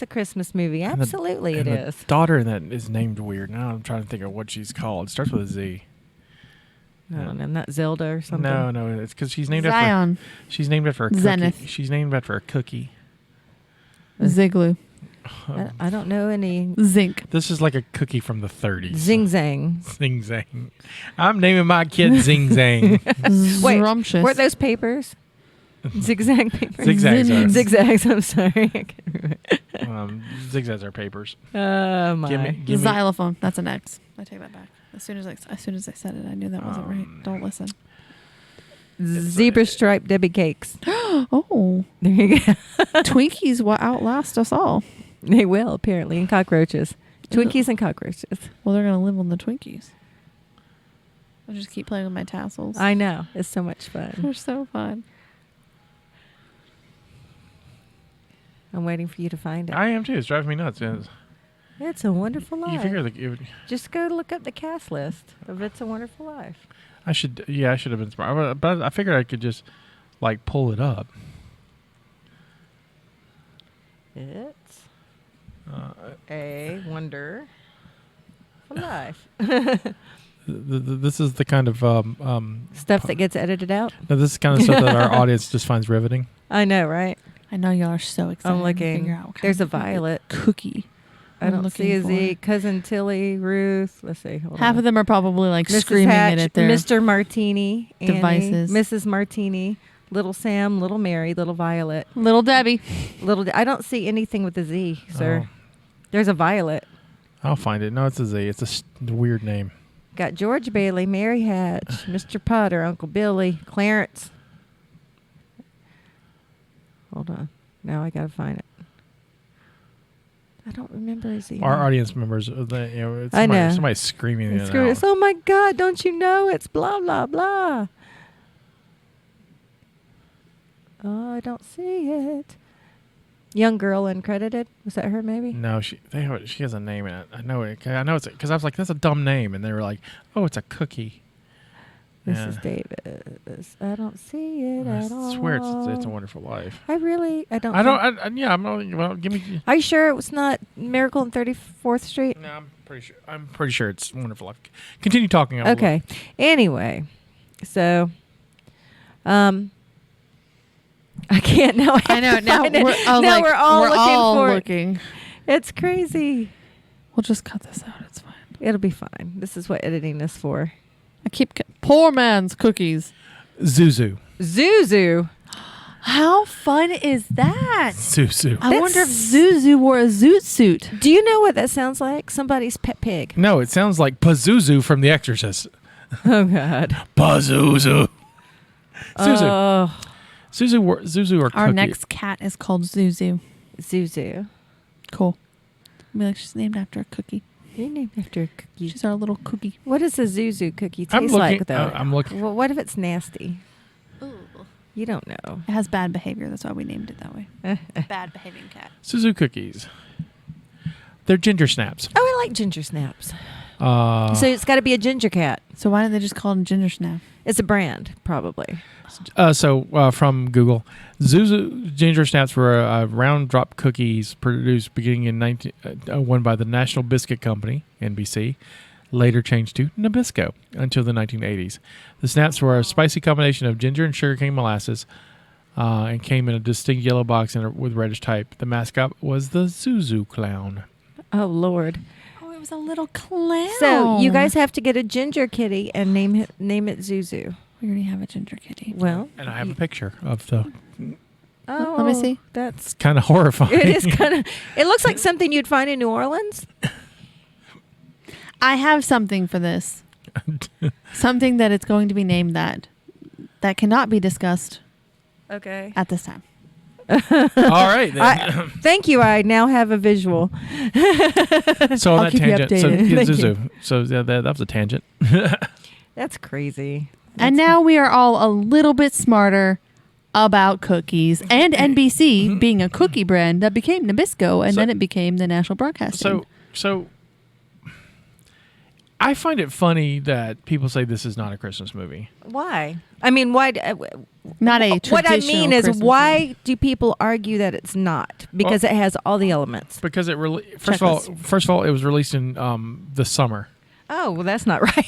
Christmas movie. Absolutely, and it is. The daughter in that is named weird. Now I'm trying to think of what she's called. It starts with a Z. I don't know, not Zelda or something. No, it's because she's named Zion. She's named after a cookie. Zenith. She's named after a cookie. Ziglu. I don't know any. Zinc. This is like a cookie from the 30s. Zing Zang. Zing Zang. I'm naming my kid Zing Zang. Wait, Scrumptious. were those papers? Zigzag papers. Zigzags are. Zigzags. I'm sorry. I can't remember. Zigzags are papers. Oh my. Give me Xylophone. That's an X. I take that back. As soon as I said it, I knew that wasn't right. Don't listen. Zebra striped Debbie cakes. Oh, There you go. Twinkies will outlast us all. They will, apparently, and cockroaches. Twinkies and cockroaches. Well, they're gonna live on the Twinkies. I'll just keep playing with my tassels. I know. It's so much fun. They're so fun. I'm waiting for you to find it. I am too. It's driving me nuts. It's a Wonderful Life. You figure it would, Just go look up the cast list of It's a Wonderful Life. I should have been smart, but I figured I could just pull it up. It's a Wonderful Life. This is the kind of Stuff that gets edited out. no, this is kind of stuff that our audience just finds riveting. I know, right? I know y'all are so excited. I'm to looking. figure out what kind There's a of Violet. cookie. I don't see a Z. Cousin Tilly, Ruth. Let's see. Hold Half on. of them are probably like Mrs. screaming Hatch, it at their Mr. Martini, Annie, devices. Mrs. Martini, Little Sam, Little Mary, Little Violet, Little Debbie. I don't see anything with a Z, sir. Oh. There's a Violet. I'll find it. No, it's a Z. It's a weird name. Got George Bailey, Mary Hatch, Mr. Potter, Uncle Billy, Clarence. Hold on. Now I gotta find it. I don't remember his email. Our audience members, it's I know. somebody's screaming it Screw out. this. Oh my God! Don't you know it's blah blah blah? Oh, I don't see it. Young girl uncredited. Was that her? Maybe. No, she has a name in it. I know it. I know it's because I was like, that's a dumb name, and they were like, oh, it's a cookie. This Yeah. is Davis. I don't see it I at all. swear it's a Wonderful Life. I don't. I don't. Yeah, I'm only. Well, give me. Are you sure it was not Miracle on 34th Street? No, I'm pretty sure it's Wonderful Life. Continue talking. Okay. Anyway, so, I can't now. I know. Now We're all looking for it. looking. It's crazy. We'll just cut this out. It's fine. It'll be fine. This is what editing is for. I keep poor man's cookies. Zuzu. Zuzu. How fun is that? Zuzu. I wonder if Zuzu wore a zoot suit. Do you know what that sounds like? Somebody's pet pig. No, it sounds like Pazuzu from The Exorcist. Oh God. Pazuzu. Zuzu. Zuzu or Our cookie. next cat is called Zuzu. Zuzu. Cool. I'll be like, she's named after a cookie. You're named after a cookie. She's our little cookie. What does a Zuzu cookie I'm taste looking- like, though? I'm looking. Well, what if it's nasty? You don't know. It has bad behavior. That's why we named it that way. Bad behaving cat. Zuzu cookies. They're ginger snaps. Oh, I like ginger snaps. So So it's got to be a ginger cat. So why didn't they just call him Ginger Snap? It's a brand, probably. from Google, Zuzu ginger snaps were round drop cookies produced beginning in 1901 by the National Biscuit Company (NBC), later changed to Nabisco until the 1980s. The snaps were a spicy combination of ginger and sugarcane molasses, and came in a distinct yellow box with reddish type. The mascot was the Zuzu clown. Oh, Lord. Oh, it was a little clown. So you guys have to get a ginger kitty and name it Zuzu. We already have a ginger kitty. Well, And I have a picture of the. oh, Let me see. That's Kind of horrifying. it is kind of. It looks like something you'd find in New Orleans. I have something for this. Something that it's going to be named that cannot be discussed Okay. Uh, at this time. All right. Then. Thank you. I now have a visual. So on I'll that keep you tangent, so updated. yeah, Thank Zuzu. So yeah, that was a tangent. That's crazy. And now we are all a little bit smarter about cookies and NBC being a cookie brand that became Nabisco and So- then it became the National Broadcasting. So I find it funny that people say this is not a Christmas movie. Why? I mean, why? Not a traditional What I mean is, Christmas why movie. do people argue that it's not? Because it has all the elements. Because it really first of all, it was released in the summer. Oh, well, that's not right.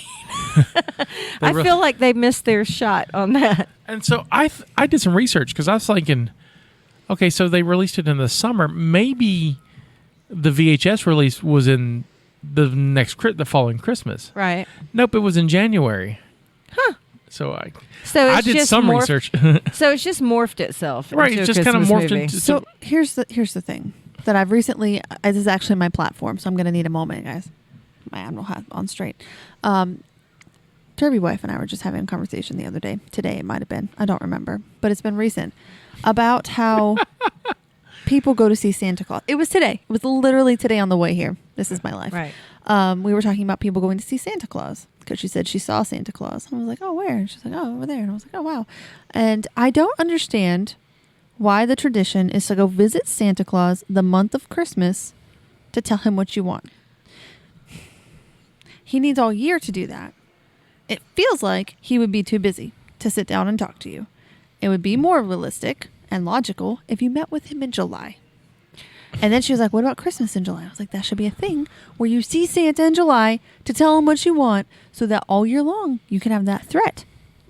I feel like they missed their shot on that. And so I did some research because I was thinking, okay, so they released it in the summer. Maybe the VHS release was in the following Christmas. Right. Nope, it was in January. Huh. So I did just some morphed- research. So it's just morphed itself. Right, into it's a just kind of Christmas morphed movie. into. So here's the thing that I've recently. This is actually my platform, so I'm going to need a moment, guys. My admiral hat on straight. Derby wife and I were just having a conversation the other day. Today it might have been. I don't remember, but it's been recent about how people go to see Santa Claus. It was today. It was literally today on the way here. This is my life. Right. We were talking about people going to see Santa Claus because she said she saw Santa Claus. And I was like, oh, where? And she's like, oh, over there. And I was like, oh, wow. And I don't understand why the tradition is to go visit Santa Claus the month of Christmas to tell him what you want. He needs all year to do that. It feels like he would be too busy to sit down and talk to you. It would be more realistic and logical if you met with him in July. And then she was like, what about Christmas in July? I was like, that should be a thing where you see Santa in July to tell him what you want so that all year long you can have that threat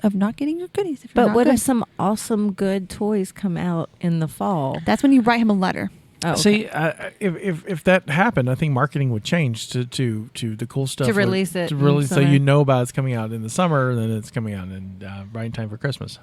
of not getting your goodies. If you're But not what good. if some awesome good toys come out in the fall? That's when you write him a letter. Oh, okay. See, if that happened, I think marketing would change to the cool stuff. To release it To in release, so summer. you know about it's coming out in the summer, then it's coming out in right in time for Christmas.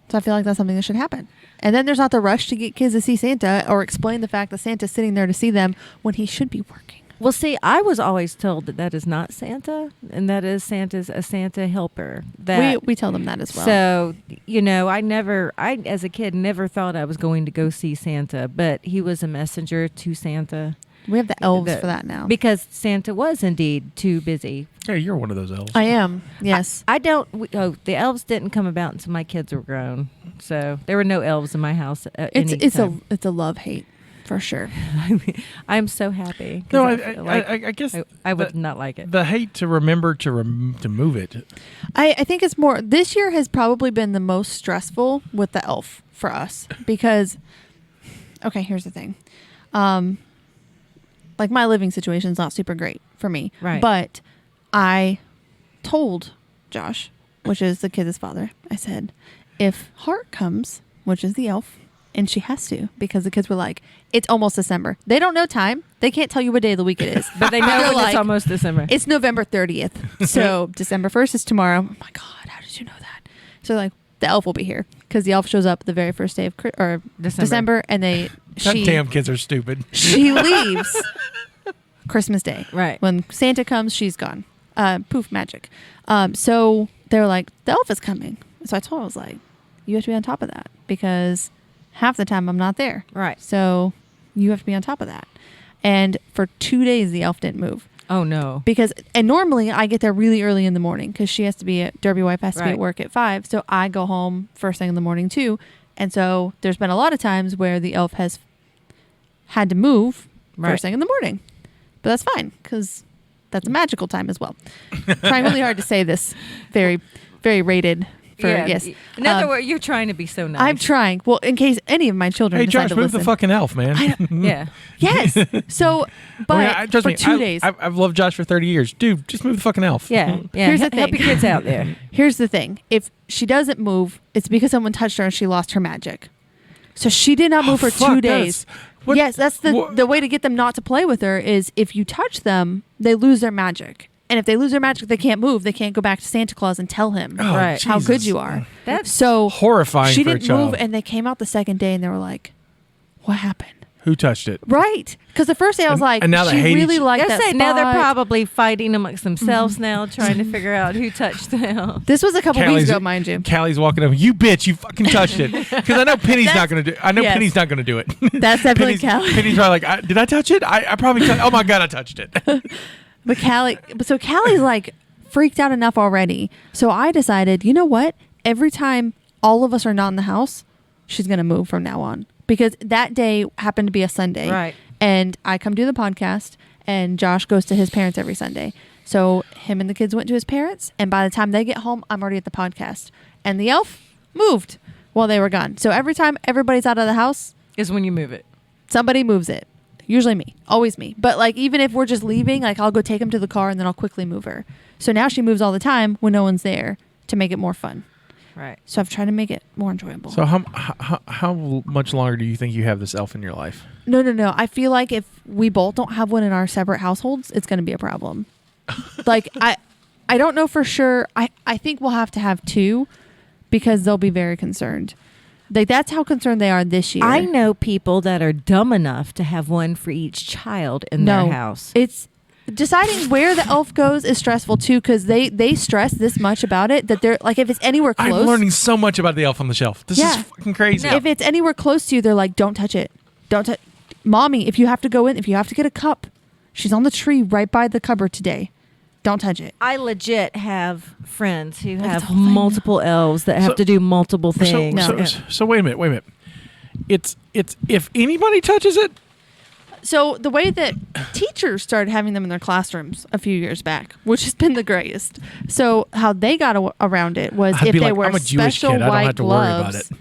So I feel like that's something that should happen. And then there's not the rush to get kids to see Santa or explain the fact that Santa's sitting there to see them when he should be working. Well, see, I was always told that is not Santa, and that is a Santa helper. That We tell them that as well. So, I as a kid never thought I was going to go see Santa, but he was a messenger to Santa. We have the elves for that now. Because Santa was indeed too busy. Hey, you're one of those elves. I am. Yes. I don't. The elves didn't come about until my kids were grown, so there were no elves in my house. It's a love-hate for sure. I'm so happy. No, I guess I would not like it. The hate to remember to move it. I think it's more. This year has probably been the most stressful with the elf for us because. Okay, here's the thing. Like my living situation is not super great for me. Right. But I told Josh, which is the kid's father, I said, if Hart comes, which is the elf, and she has to, because the kids were like, it's almost December. They don't know time. They can't tell you what day of the week it is. But they know They're when like, it's almost December. It's November 30th. So December 1st is tomorrow. Oh my God, how did you know that? So like, the elf will be here because the elf shows up the very first day of December, and Damn kids are stupid. She leaves Christmas Day. Right. When Santa comes, she's gone. Poof, magic. So they're like, the elf is coming. So I told her, I was like, you have to be on top of that because half the time I'm not there. Right. So you have to be on top of that. And for 2 days, the elf didn't move. Oh, no. And normally I get there really early in the morning because she has to be Derby wife has to be at work at 5. So I go home first thing in the morning too. And so there's been a lot of times where the elf has had to move first thing in the morning. But that's fine because that's a magical time as well. Trying really hard to say this very, very rated. Yes. In other words, you're trying to be so nice. I'm trying. Well, in case any of my children decide Josh, to move listen. the fucking elf, man. Yeah. Yes. So, but trust for me, 2 days. I've loved Josh for 30 years. Dude, just move the fucking elf. Yeah. Yeah. Here's the Help thing. your kids out there. Here's the thing. If she doesn't move, it's because someone touched her and she lost her magic. So she did not move for 2 days. Yes, that's the way to get them not to play with her is if you touch them, they lose their magic. And if they lose their magic, they can't move. They can't go back to Santa Claus and tell him how good you are. That's so horrifying. She for didn't a child. move, and they came out the second day, and they were like, "What happened? Who touched it?" Right? Because the first day I was like, and now they she hate really each- liked that spot. now they're probably fighting amongst themselves now, trying to figure out who touched the elf. This was a couple weeks ago, mind you. Callie's walking over. You bitch! You fucking touched it. Because I know Penny's not going to do. Penny's not going to do it. That's definitely Callie. Penny's probably like, did I touch it? I probably. Oh my God, I touched it. But Callie's like freaked out enough already. So I decided, you know what? Every time all of us are not in the house, she's going to move from now on. Because that day happened to be a Sunday. Right. And I come do the podcast, and Josh goes to his parents every Sunday. So him and the kids went to his parents, and by the time they get home, I'm already at the podcast. And the elf moved while they were gone. So every time everybody's out of the house Is when you move it. somebody moves it. Usually me. Always me. But like even if we're just leaving, like I'll go take him to the car and then I'll quickly move her. So now she moves all the time when no one's there to make it more fun. Right. So I've tried to make it more enjoyable. So how much longer do you think you have this elf in your life? No. I feel like if we both don't have one in our separate households, it's going to be a problem. Like I don't know for sure. I think we'll have to have 2 because they'll be very concerned. Like that's how concerned they are this year. I know people that are dumb enough to have one for each child in their house. It's deciding where the elf goes is stressful too because they stress this much about it that they're like if it's anywhere close. I'm learning so much about the elf on the shelf. This is fucking crazy. If it's anywhere close to you, they're like, don't touch it. Don't touch. Mommy, if you have to go in, if you have to get a cup, she's on the tree right by the cupboard today. Don't touch it. I legit have friends who have multiple elves that have to do multiple things. So wait a minute. It's if anybody touches it. So the way that teachers started having them in their classrooms a few years back, which has been the greatest. So how they got around it was I'd if be they like, wear I'm a Jewish special kid. I don't white have to worry about gloves, it.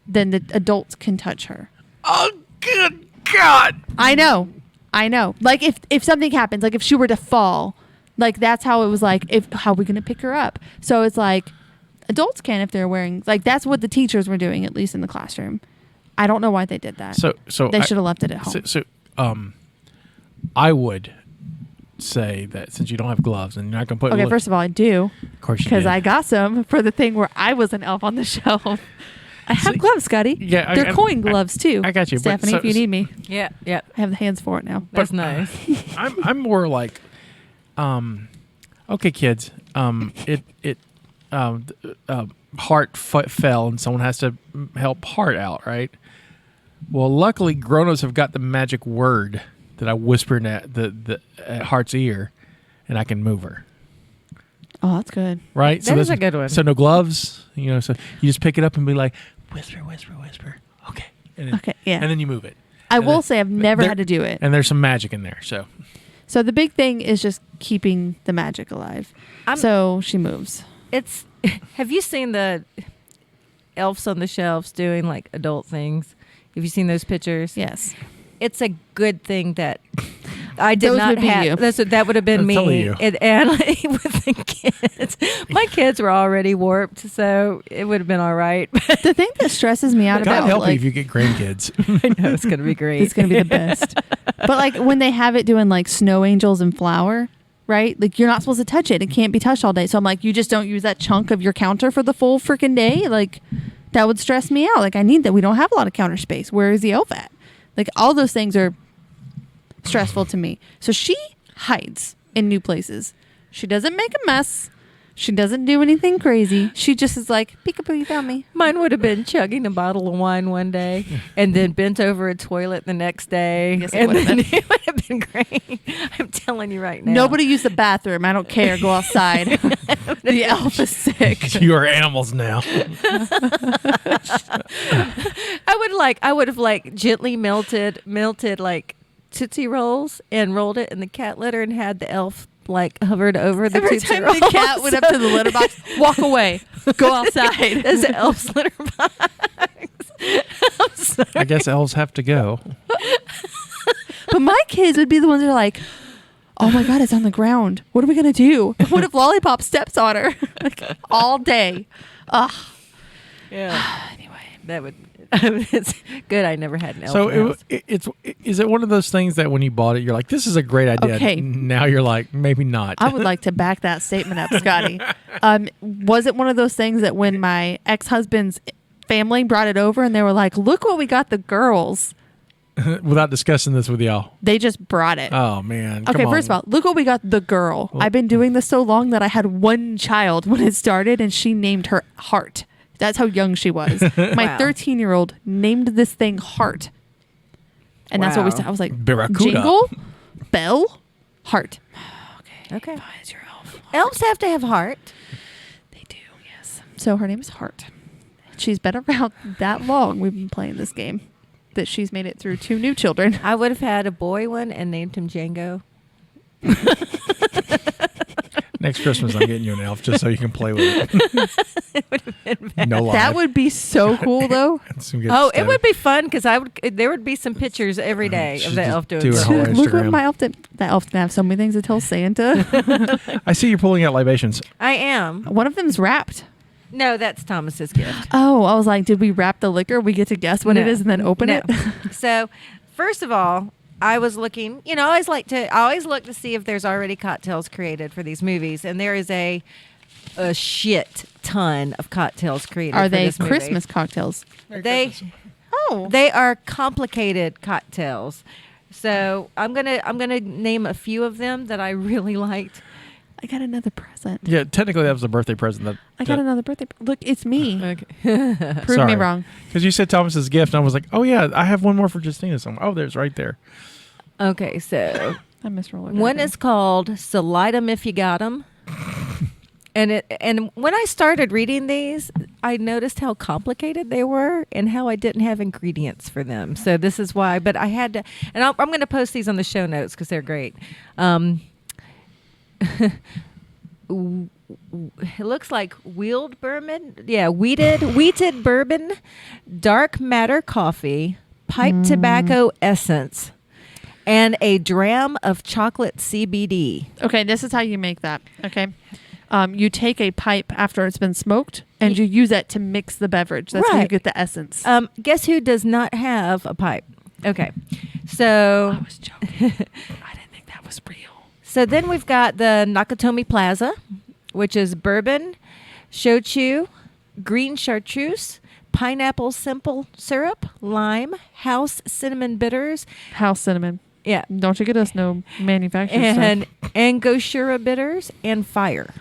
then the adults can touch her. Oh, good God. I know. Like if something happens, like if she were to fall, like that's how it was like, how are we going to pick her up? So it's like adults can if they're wearing, like that's what the teachers were doing, at least in the classroom. I don't know why they did that. So they should have left it at home. So I would say that since you don't have gloves and you're not going to put. Okay, first of all, I do. Of course you because did. I got some for the thing where I was an elf on the shelf. I have gloves, Scotty. Yeah, they're coin gloves too. I got you, but Stephanie. If you need me, Yeah. I have the hands for it now. That's nice. I'm more like, okay, kids. Hart fell and someone has to help Hart out, right? Well, luckily, grown-ups have got the magic word that I whisper in the Heart's ear, and I can move her. Oh, that's good. Right? That is a good one. So no gloves, so you just pick it up and be like, whisper, whisper, whisper. Okay. And then, Okay, yeah. And then you move it. I And will then- say I've never had to do it. And there's some magic in there. So The big thing is just keeping the magic alive. So she moves. Have you seen the elves on the shelves doing like adult things? Have you seen those pictures? Yes. It's a good thing that I did Those not would be have. you. That would have been That's totally me. you. And with the kids, my kids were already warped, so it would have been all right. The thing that stresses me out God about help like you if you get grandkids. I know it's going to be great. it's going to be the best. But like when they have it doing like snow angels and flour, right? Like you're not supposed to touch it. It can't be touched all day. So I'm like, you just don't use that chunk of your counter for the full freaking day? Like that would stress me out. Like I need that. We don't have a lot of counter space. Where is the elf at? Like all those things are stressful to me. So she hides in new places. She doesn't make a mess. She doesn't do anything crazy. She just is like, peekaboo, you found me. Mine would have been chugging a bottle of wine one day and then bent over a toilet the next day. Yes, it and would have then been. it would have been great. I'm telling you right now. Nobody use the bathroom. I don't care. Go outside. The elf is sick. You are animals now. I would have like gently melted like Tootsie Rolls and rolled it in the cat litter and had the elf like hovered over the Every Tootsie time Rolls. the cat went up to the litter box, walk away. Go outside. There's the elf's litter box. I'm sorry. I guess elves have to go. But my kids would be the ones that are like, oh my God, it's on the ground. What are we going to do? What if Lollipop steps on her? Like, all day. Ugh. Yeah. Anyway. That would. It's good. I never had an elf. So in the house. is it one of those things that when you bought it, you're like, this is a great idea. Okay. Now you're like, maybe not. I would like to back that statement up, Scotty. Was it one of those things that when my ex-husband's family brought it over and they were like, look what we got the girls, Without discussing this with y'all. they just brought it. Oh, man. Okay, Come on. first of all, look what we got the girl. I've been doing this so long that I had one child when it started and she named her Heart. That's how young she was. My Wow. 13-year-old named this thing Heart. And that's what we Wow. said. I was like, Barracuda. Jingle, Bell, Heart. Okay. Fine, it's your elf. Elves have to have heart. They do, yes. So her name is Heart. She's been around that long. We've been playing this game. That she's made it through 2 new children. I would have had a boy one and named him Django. Next Christmas, I'm getting you an elf just so you can play with it. No lie. That would be so cool, though. It would be fun because there would be some pictures every day She's of the just elf doing doing her stuff. whole Look what Instagram. my elf did. That elf's gonna have so many things to tell Santa. I see you're pulling out libations. I am. One of them's wrapped. No, that's Thomas's gift. Oh, I was like, did we wrap the liquor? We get to guess what it No. is and then open No. it. So, first of all, I was looking. I always look to see if there's already cocktails created for these movies, and there is a shit ton of cocktails created. Are for they this movie. Christmas cocktails? Oh, They are complicated cocktails. So I'm gonna name a few of them that I really liked. I got another present. Yeah, technically that was a birthday present. I got another birthday. Look, it's me. Okay. Prove me wrong. Because you said Thomas's gift, and I was like, oh yeah, I have one more for Justina. So there's right there. Okay, so I miss roller. one derby. is called "So Light 'Em If You Got 'Em," and when I started reading these, I noticed how complicated they were and how I didn't have ingredients for them. So this is why. But I had to, and I'm going to post these on the show notes because they're great. It looks like wheated bourbon, dark matter coffee, pipe tobacco essence, and a dram of chocolate CBD. Okay, this is how you make that. Okay. You take a pipe after it's been smoked and you use that to mix the beverage. That's how you Right. get the essence. Guess who does not have a pipe? Okay. So I was joking. I didn't think that was real. So then we've got the Nakatomi Plaza, which is bourbon, shochu, green chartreuse, pineapple simple syrup, lime, house cinnamon bitters. House cinnamon. Yeah. Don't you get us no manufactured And stuff. Angostura bitters and fire.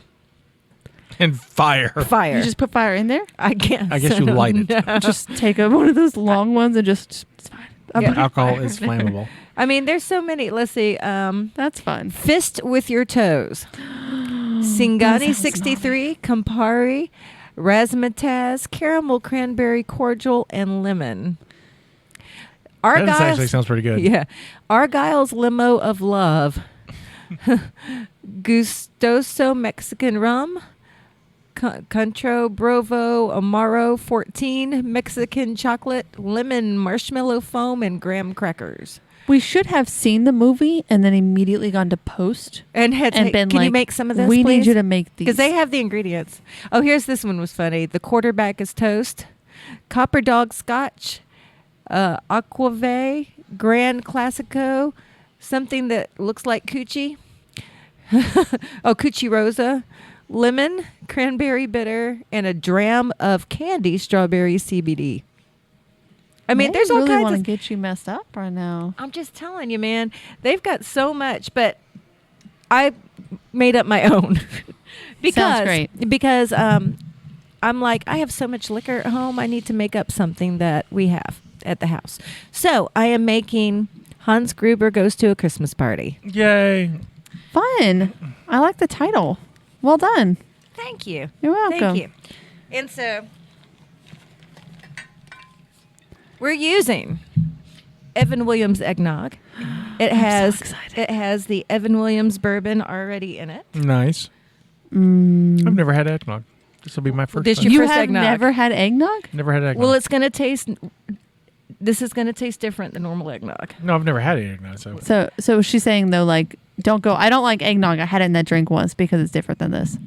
And fire. Fire. You just put fire in there? I guess. I guess you light it. Just take one of those long ones and just, it's fine. Alcohol is flammable. I mean, there's so many. Let's see. That's fun. Fist with your toes. Singani 63, Campari, Razzmatazz, caramel cranberry cordial, and lemon. That actually sounds pretty good. Yeah. Argyle's limo of love. Gustoso Mexican rum. Contro Brovo Amaro 14, Mexican chocolate, lemon marshmallow foam, and graham crackers. We should have seen the movie and then immediately gone to post and been can you make some of this, we please? need you to make these. Because they have the ingredients. Oh, here's this one was funny. The quarterback is toast. Copper Dog Scotch. Aquavit. Grand Classico. Something that looks like coochie. Coochie Rosa. Lemon. Cranberry bitter. And a dram of candy strawberry CBD. I mean, there's all really kinds want to of... get you messed up right now. I'm just telling you, man. They've got so much, but I made up my own. Sounds great. Because I'm like, I have so much liquor at home. I need to make up something that we have at the house. So I am making Hans Gruber Goes to a Christmas Party. Yay. Fun. I like the title. Well done. Thank you. You're welcome. Thank you. And so... we're using Evan Williams eggnog. It has the Evan Williams bourbon already in it. Nice. I've never had eggnog. This will be my first. This time. your You first have eggnog? never had eggnog? Never had eggnog. Well, it's going to taste. This is going to taste different than normal eggnog. No, I've never had eggnog. So she's saying though, like, don't go. I don't like eggnog. I had it in that drink once because it's different than this.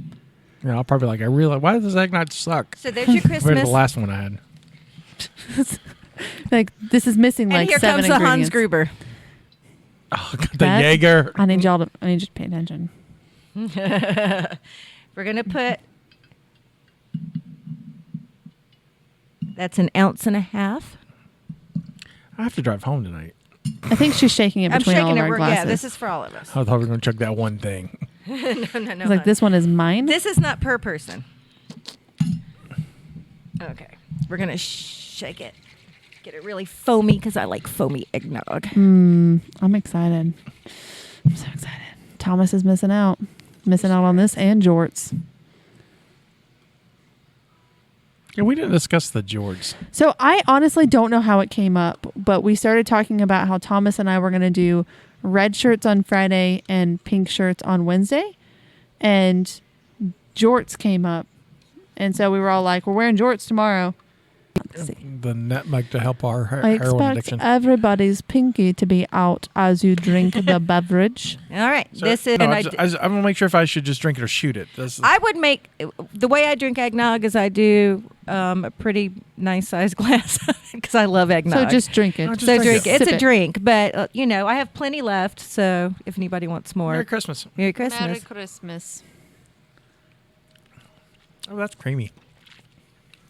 Yeah, I'll probably like. I really. Why does this eggnog suck? So there's your Compared to Christmas. the last one I had. Like, this is missing And like here 7 comes the ingredients. Hans Gruber. Oh, the That- Jaeger. I need you to pay attention. We're going to put. That's an ounce and a half. I have to drive home tonight. I think she's shaking it I'm between all shaking of it. our glasses. Yeah, this is for all of us. I thought we were going to check that one thing. No. It's like, this one is mine. This is not per person. Okay. We're going to shake it. Get it really foamy because I like foamy eggnog. I'm excited. I'm so excited. Thomas is missing out. Missing out on this and jorts. Yeah, we didn't discuss the Jords. So I honestly don't know how it came up, but we started talking about how Thomas and I were going to do red shirts on Friday and pink shirts on Wednesday. And jorts came up. And so we were all like, we're wearing jorts tomorrow. The nutmeg to help our I heroin expect addiction. everybody's pinky to be out as you drink the beverage. All right. So- this is. no, and I want to make sure if I should just drink it or shoot it. I would make the way I drink eggnog is I do a pretty nice sized glass because I love eggnog. So just drink it. No, just so drink drink it. it. It's Sip a it. drink, but I have plenty left. So if anybody wants more, Merry Christmas. Merry Christmas. Christmas. Oh, that's creamy.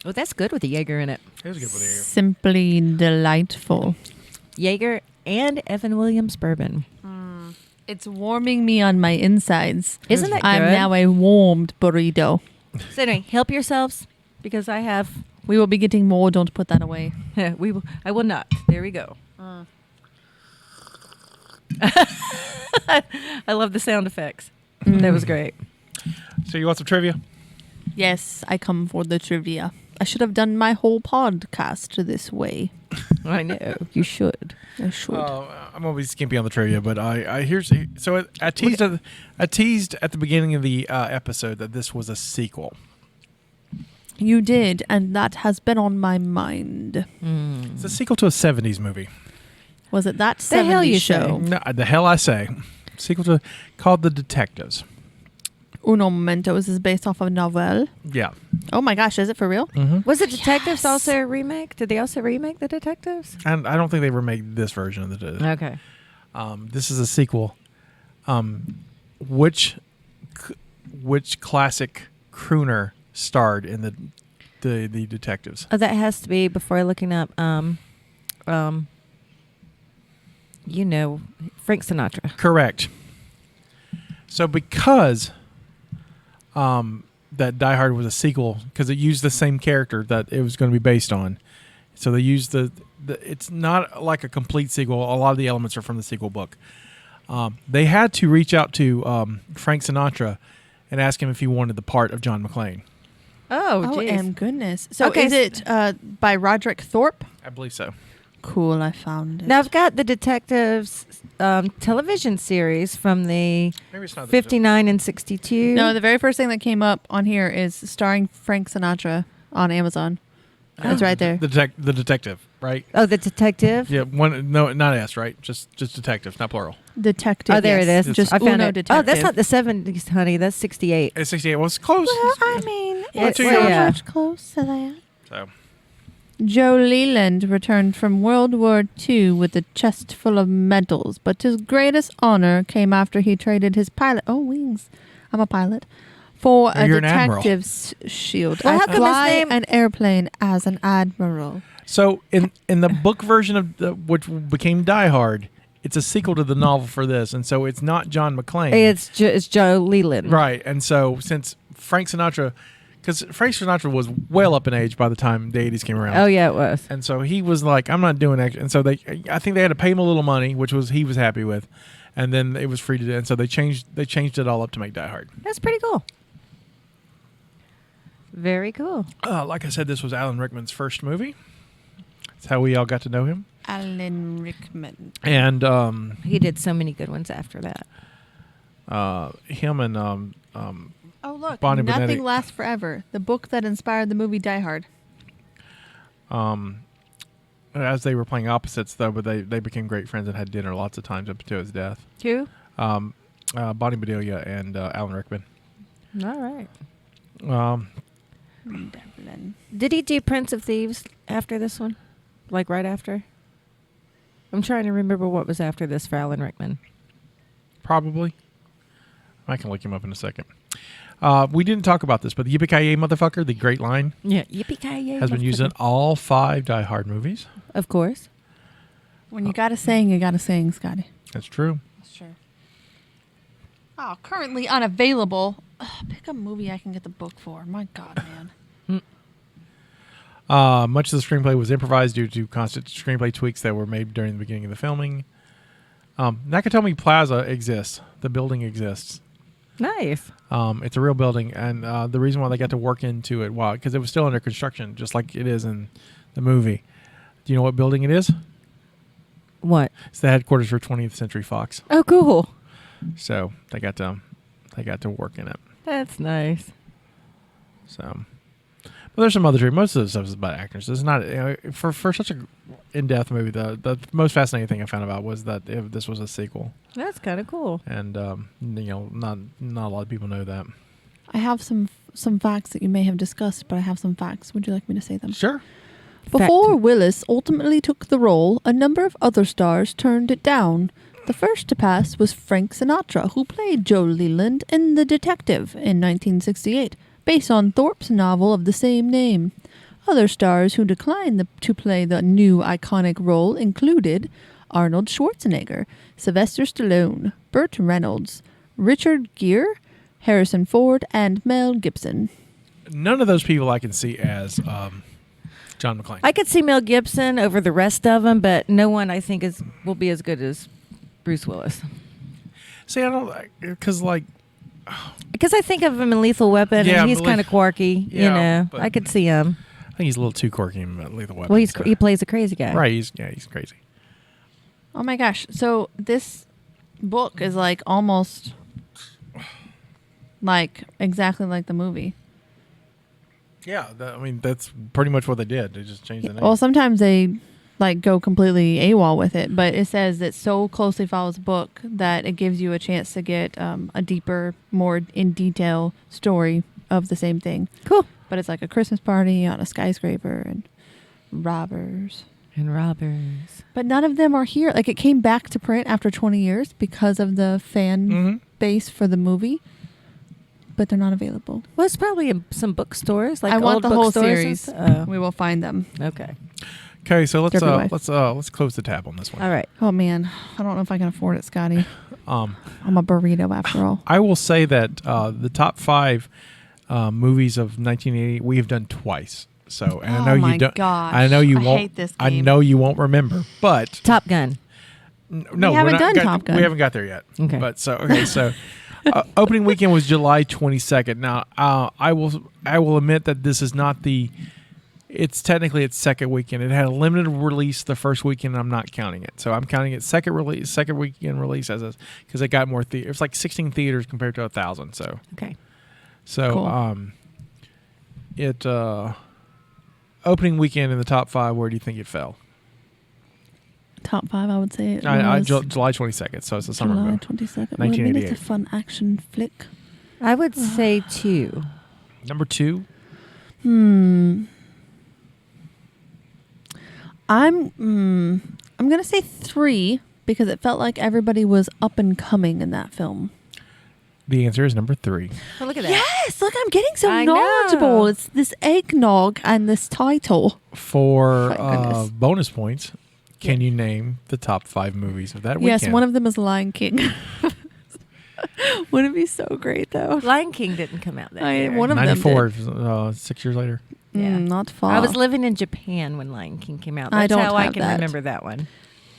Oh, that's good with the Jaeger in it. It was good with the Jaeger. Simply delightful. Jaeger and Evan Williams bourbon. It's warming me on my insides. Isn't that good? I'm now a warmed burrito. So anyway, help yourselves because I have. We will be getting more. Don't put that away. We will. I will not. There we go. I love the sound effects. That was great. So you want some trivia? Yes, I come for the trivia. I should have done my whole podcast this way. I know you should. I should. I'm gonna be skimpy on the trivia, but I teased at the beginning of the episode that this was a sequel. You did, and that has been on my mind. It's a sequel to a '70s movie. Was it that The hell 70s you show? No, the hell I say. Sequel to called The Detectives. Uno momento. Is this based off of a novel? Yeah. Oh my gosh, is it for real? Was the Detectives Yes. also a remake? Did they also remake the Detectives? And I don't think they remade this version of the. Okay. This is a sequel. Which classic crooner starred in the Detectives? Oh, that has to be before looking up. Frank Sinatra. Correct. So because that Die Hard was a sequel, because it used the same character that it was going to be based on, So they use the it's not like a complete sequel. A lot of the elements are from the sequel book. They had to reach out to Frank Sinatra and ask him if he wanted the part of John McClane. Oh, geez. and goodness. So Okay, is it by Roderick Thorpe? I believe so. Cool, I found it. Now I've got the Detectives television series from the Maybe it's not 59 and 62. No, the very first thing that came up on here is starring Frank Sinatra on Amazon. It's right there. The detective, right? Oh, the Detective. Yeah, one. No, not S, right? Just detectives, not plural. Detective. Oh, there yes. it is. Just I found Uno it. Detective. Oh, that's not the 70s, honey. That's 68. It's 68. Well, it's close. Well, I mean, Well, it's two so years. Yeah. much close to that. So Joe Leland returned from World War II with a chest full of medals, but his greatest honor came after he traded his wings. I'm a pilot. For Oh, a you're an admiral. detective's shield. Well, I how come his fly name- an airplane as an admiral. So in the book version of which became Die Hard, it's a sequel to the novel for this, and so it's not John McClane. It's Joe Leland. Right, and so since Frank Sinatra, because Frank Sinatra was well up in age by the time the 80s came around. Oh, yeah, it was. And so he was like, I'm not doing that. And so I think they had to pay him a little money, which he was happy with, and then it was free to do. And so they changed it all up to make Die Hard. That's pretty cool. Very cool. Like I said, this was Alan Rickman's first movie. That's how we all got to know him. Alan Rickman. And He did so many good ones after that. him and Oh, look. Bonnie Nothing Benetti. Lasts Forever. The book that inspired the movie Die Hard. as they were playing opposites, though, but they became great friends and had dinner lots of times up to his death. Who? Bonnie Bedelia and Alan Rickman. All right. Devlin. Did he do Prince of Thieves after this one? Like right after? I'm trying to remember what was after this for Alan Rickman. Probably. I can look him up in a second. We didn't talk about this, but the Yippee-ki-yay motherfucker, the great line, Yeah. Yippee-ki-yay. has been used in all 5 Die Hard movies. Of course. When you got to sing, you got to sing, Scotty. That's true. That's true. Oh, currently unavailable. Ugh, pick a movie I can get the book for. My God, man. Much of the screenplay was improvised due to constant screenplay tweaks that were made during the beginning of the filming. Nakatomi Plaza exists. The building exists. Nice. It's a real building, and the reason why they got to work into it, because it was still under construction, just like it is in the movie. Do you know what building it is? What? It's the headquarters for 20th Century Fox. Oh, cool. So they got to work in it. That's nice. So, but there's some other trivia. Most of the stuff is about actors. It's not for such a in-depth movie. The most fascinating thing I found about was that if this was a sequel, That's kind of cool. and not a lot of people know that. I have some facts that you may have discussed, but I have some facts. Would you like me to say them? Sure. Before Willis ultimately took the role, a number of other stars turned it down. The first to pass was Frank Sinatra, who played Joe Leland in The Detective in 1968, based on Thorpe's novel of the same name. Other stars who declined to play the new iconic role included Arnold Schwarzenegger, Sylvester Stallone, Burt Reynolds, Richard Gere, Harrison Ford, and Mel Gibson. None of those people I can see as John McClane. I could see Mel Gibson over the rest of them, but no one I think will be as good as Bruce Willis. See, I don't because Because I think of him in Lethal Weapon, Yeah, and he's but kind of quirky. Yeah, you know, but- I could see him. I think he's a little too quirky in Lethal Weapon. Well, so- he plays a crazy guy. right. He's crazy. Oh my gosh. So this book is like almost like exactly like the movie. Yeah, that's pretty much what they did. They just changed the name. Well, sometimes they like go completely AWOL with it, but it says it so closely follows the book that it gives you a chance to get a deeper, more in detail story of the same thing. Cool. But it's like a Christmas party on a skyscraper and robbers. And robbers. But none of them are here. Like it came back to print after 20 years because of the fan base for the movie. But they're not available. Well, it's probably in some bookstores. Like I want old the whole bookstores. series. Oh. We will find them. Okay. Okay, so let's Derby wife. let's close the tab on this one. All right. Oh man, I don't know if I can afford it, Scotty. I'm a burrito after all. I will say that the top 5 movies of 1980 we have done twice, So, and Oh I know my you don't. gosh. I know you I won't. hate this I game. know you won't remember, but Top Gun. no, haven't we're not done got- Top Gun. We haven't got there yet. Okay. But so opening weekend was July 22nd. Now, I will admit that this is not the. It's technically its second weekend. It had a limited release the first weekend. And I'm not counting it, so I'm counting it second weekend release as because it got more theater. It's like 16 theaters compared to 1,000. So Okay. Cool. It opening weekend in the top 5. Where do you think it fell? Top 5, I would say. It was July 22nd. So it's a summer July movie. 22nd. Well, I mean, it's 1988. a fun action flick. I would say 2. Number 2. I'm gonna say 3 because it felt like everybody was up and coming in that film. The answer is number 3. Oh, look at that. Yes, look, I'm getting so I knowledgeable. know. It's this eggnog and this title. For Thank goodness. bonus points, can you name the top 5 movies of that Yes, weekend? one of them is Lion King. Wouldn't it be so great though? Lion King didn't come out that year. One of them 94, did. 6 years later. Yeah. Not far. I was living in Japan when Lion King came out. That's I don't how I have can that. remember that one.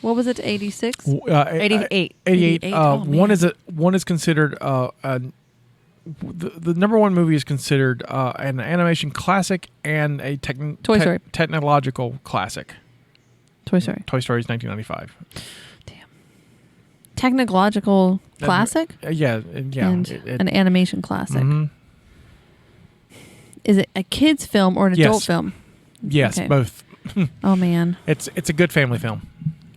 What was it? 86. 88. 88. 88. Oh, man. One is considered the number one movie is considered an animation classic and a Toy Story. technological classic. Toy Story. Toy Story is 1995. Technological classic. Yeah. And an animation classic. Mhm. Is it a kids film or an adult Yes. film? Yes, Okay. both. Oh man, It's a good family film.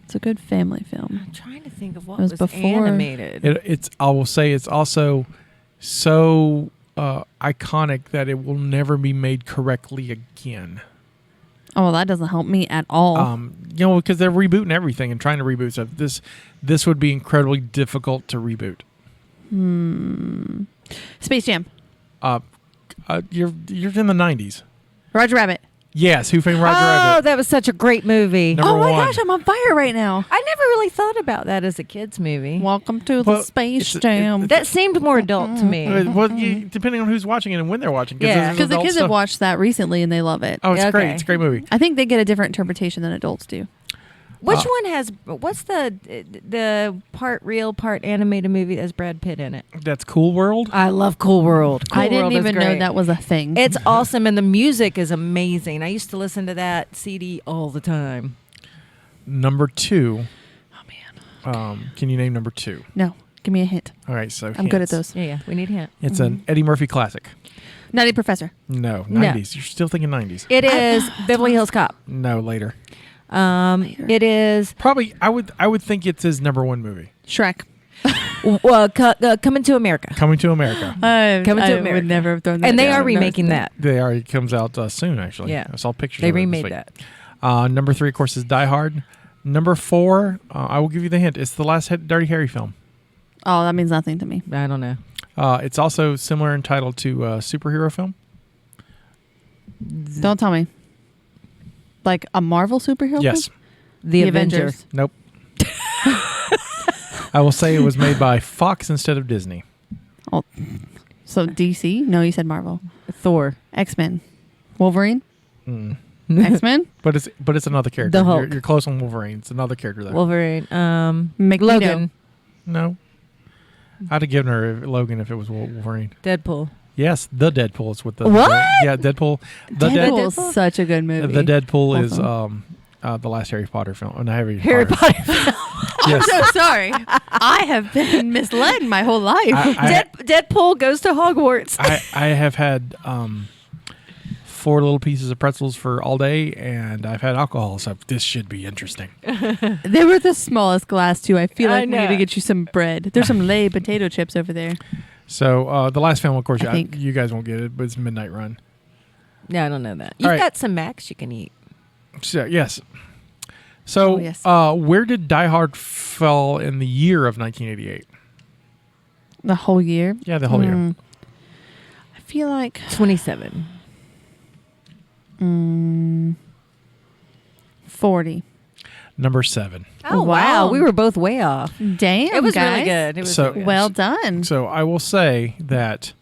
it's a good family film. I'm trying to think of what It was was before- animated. I will say it's also so iconic that it will never be made correctly again. Oh, well, that doesn't help me at all. Because they're rebooting everything and trying to reboot stuff. This would be incredibly difficult to reboot. Space Jam. You're in the 90s. Roger Rabbit. Yes, Who Framed Roger Oh, Rabbit. that was such a great movie. Number Oh my one. gosh, I'm on fire right now. I never really thought about that as a kid's movie. Welcome to Well, the Space it's- Jam. That seemed more adult to me. Depending on who's watching it and when they're watching. Yeah. there's Because the adult kids stuff. have watched that recently and they love it. Oh, it's Okay. great. It's a great movie. I think they get a different interpretation than adults do. Which one has? What's the part real, part animated movie that has Brad Pitt in it? That's Cool World. I love Cool World. I didn't even know that was a thing. It's awesome, and the music is amazing. I used to listen to that CD all the time. Number 2. Oh man. Can you name number 2? No, give me a hint. All right, so I'm good at hints. those. Yeah, we need a hint. It's an Eddie Murphy classic. Nutty Professor. No, No. 90s. You're still thinking 90s. It is Beverly Hills Cop. No, later. It is Probably, I would think it's his number 1 movie. Shrek. Coming to America. Coming to America. Coming to I America. would never have thrown that And they down. are remaking that. They already comes out soon. Actually, Yeah. I saw pictures. They of it this remade week. that. Number 3, of course, is Die Hard. Number 4, I will give you the hint. It's the last Dirty Harry film. Oh, that means nothing to me. I don't know. It's also similar in title to a superhero film. Don't tell me. Like a Marvel superhero? Yes. film? The Avengers. Nope. I will say it was made by Fox instead of Disney. Oh, so DC? No, you said Marvel. Thor. X-Men. Wolverine? Mm. X-Men? But it's another character. The Hulk. You're close on Wolverine. It's another character there. Wolverine. Magneto. Logan. No. I'd have given her Logan if it was Wolverine. Deadpool. Yes, the Deadpool is what the What? yeah, Deadpool. The Deadpool is Deadpool? such a good movie. The Deadpool is Awesome. the last Harry Potter film. Oh, no, Harry Potter. Yes. I'm so sorry. I have been misled my whole life. Deadpool goes to Hogwarts. I have had 4 little pieces of pretzels for all day, and I've had alcohol, so this should be interesting. They were the smallest glass, too. I feel I like we need know. to get you some bread. There's some Lay potato chips over there. So the last film, of course, I think. you guys won't get it, but it's Midnight Run. No, I don't know that. You've right. got some Macs you can eat. So yes. So Oh, yes. where did Die Hard fall in the year of 1988? The whole year? Yeah, the whole year. I feel like 27. 40. Number 7. Oh, wow. wow. We were both way off. Damn, It was guys. really good. It was So- really good. Well done. So I will say that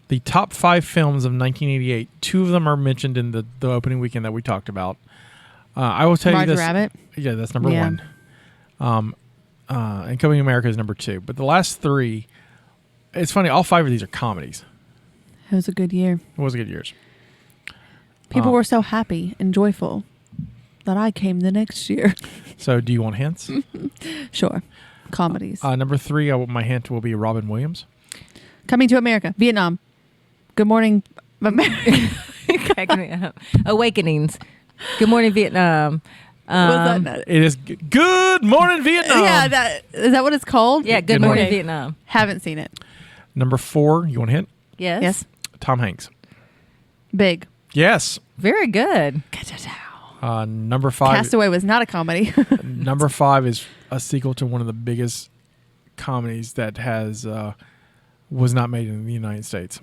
the top 5 films of 1988. 2 of them are mentioned in the opening weekend that we talked about. I will tell you Roger this. Rabbit? Yeah, that's number 1. And Coming to America is number 2. But the last 3, it's funny, all 5 of these are comedies. It was a good year. It was a good years. People were so happy and joyful that I came the next year. So do you want hints? Sure. Comedies. Number 3, my hint will be Robin Williams. Coming to America. Vietnam. Good Morning America. Cracking me up. Awakenings. Good Morning Vietnam. Was that It is Good Morning Vietnam. Yeah, is that what it's called? Yeah, Good Morning. Morning Vietnam. Haven't seen it. Number 4, you want a hint? Yes. Yes. Tom Hanks. Big. Yes. Very good. Number 5. Castaway was not a comedy. Number 5 is a sequel to one of the biggest comedies that was not made in the United States.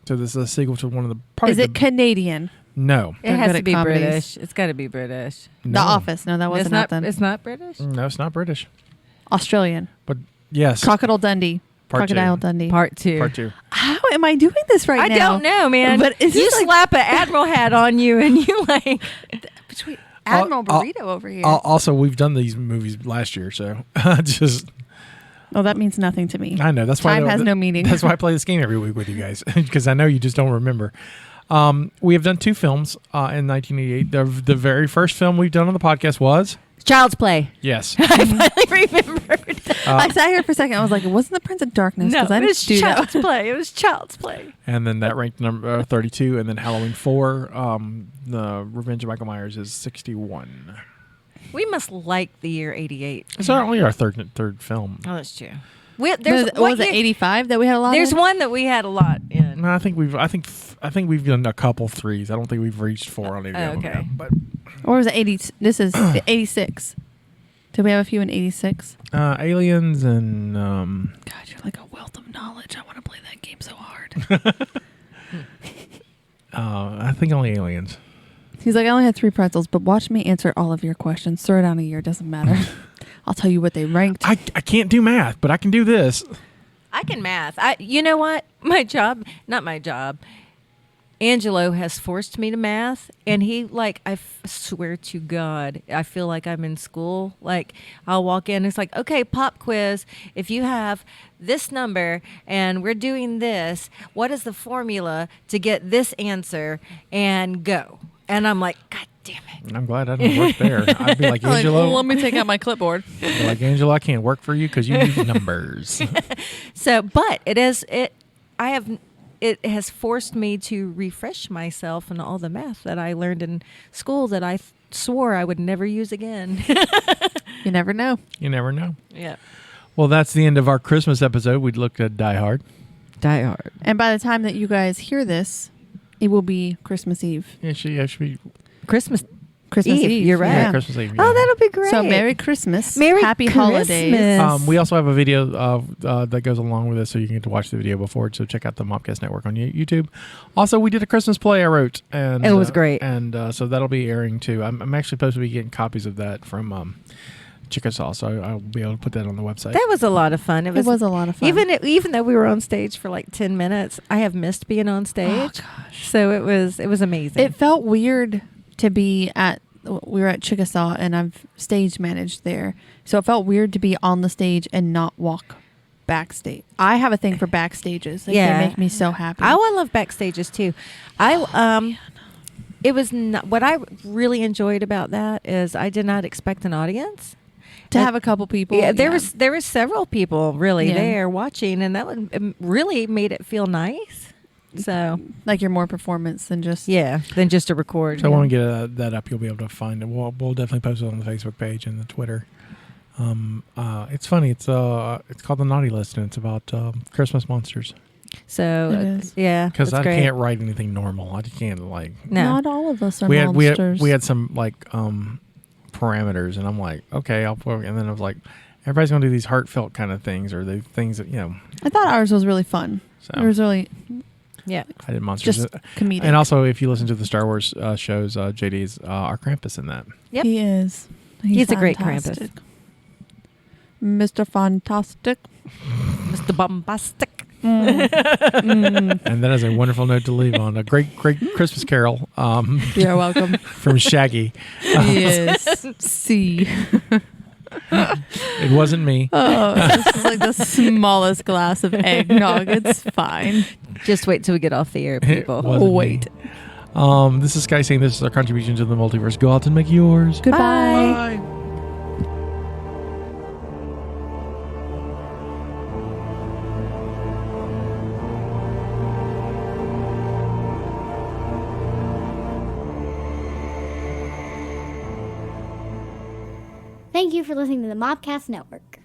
So this is a sequel to one of the. Is it Canadian? No. It has good to at be comedies. British. It's got to be British. No. The Office. No, that wasn't It's not. nothing. It's not British. No, it's not British. Australian. But yes. Crocodile Dundee. Part Crocodile 2. Dundee. Part 2. Part 2. How am I doing this right I now? don't know, man. But is you this like slap an admiral hat on you, and you like. between Admiral Burrito over here? Also, we've done these movies last year, so just. Oh, that means nothing to me. I know that's why Time has no meaning. That's why I play this game every week with you guys, because I know you just don't remember. We have done 2 films in 1988. The very first film we've done on the podcast was Child's Play. yes. I finally remembered. I sat here for a second. I was like, it wasn't The Prince of Darkness. No, I it didn't was do Child's that. Play. It was Child's Play. And then that ranked number 32, and then Halloween 4, the Revenge of Michael Myers is 61. We must like the year 88. It's only our third film. Oh, that's true. Was it 85 that we had a lot There's of? one that we had a lot in. No, I think we've done a couple 3s. I don't think we've reached 4 on any of them. Okay. But Or was it 80? This is 86. Did we have a few in 86? Aliens and God, you're like a wealth of knowledge. I want to play that game so hard. I think only Aliens. He's like, I only had 3 pretzels, but watch me answer all of your questions. Throw it down a year. Doesn't matter. I'll tell you what they ranked. I can't do math, but I can do this. I can math. You know what? My job, not my job. Angelo has forced me to math, and he I swear to God, I feel like I'm in school. Like I'll walk in, it's like, okay, pop quiz. If you have this number and we're doing this, what is the formula to get this answer? And go. And I'm like, God damn it. I'm glad I didn't work there. I'd be like, Angelo. let me take out my clipboard. I'd be like, Angelo, I can't work for you because you use numbers. So, but it has forced me to refresh myself in all the math that I learned in school that I swore I would never use again. You never know. You never know. Yeah. Well, that's the end of our Christmas episode. We looked at Die Hard. Die Hard. And by the time that you guys hear this, it will be Christmas Eve. Yeah, should be Christmas Christmas Eve. You're right. Yeah, Christmas Eve. Yeah. Oh, that'll be great. So Merry Christmas. Merry Happy Christmas. holidays. We also have a video that goes along with this, so you can get to watch the video before it. So check out the Mobcast Network on YouTube. Also, we did a Christmas play I wrote, and it was great. And so that'll be airing too. I'm actually supposed to be getting copies of that from Chickasaw, so I'll be able to put that on the website. That was a lot of fun. It was a lot of fun. Even though we were on stage for like 10 minutes, I have missed being on stage. Oh, gosh. So it was amazing. It felt weird to be we were at Chickasaw, and I've stage managed there. So it felt weird to be on the stage and not walk backstage. I have a thing for backstages. They make me so happy. I love backstages too. It was not, what I really enjoyed about that is I did not expect an audience. To have a couple people. Yeah, there was several people really Yeah. there watching, and that really made it feel nice. So like your more performance than just than just a record. So when we get that up, you'll be able to find it. We'll definitely post it on the Facebook page and the Twitter. It's funny. It's called The Naughty List, and it's about Christmas monsters. So yeah, because I great. can't write anything normal. I can't No. Not all of us are we monsters. had some parameters, and I'm like, okay, I'll put, and then I was like, everybody's gonna do these heartfelt kind of things, or the things that I thought ours was really fun. So It was really yeah. I did monsters, just comedic. and also if you listen to the Star Wars shows, JD's our Krampus in that. Yep. He is. He's a great fantastic. Mr. Fantastic. Mr. Bombastic. And that is a wonderful note to leave on. A great Christmas carol You're welcome. from Shaggy. Yes. See. It wasn't me. Oh, this is like the smallest glass of eggnog. It's fine. Just wait till we get off the air, people. Wasn't Wait. me. This is Sky saying this is our contribution to the multiverse. Go out and make yours. Goodbye. Bye. Thank you for listening to the Mobcast Network.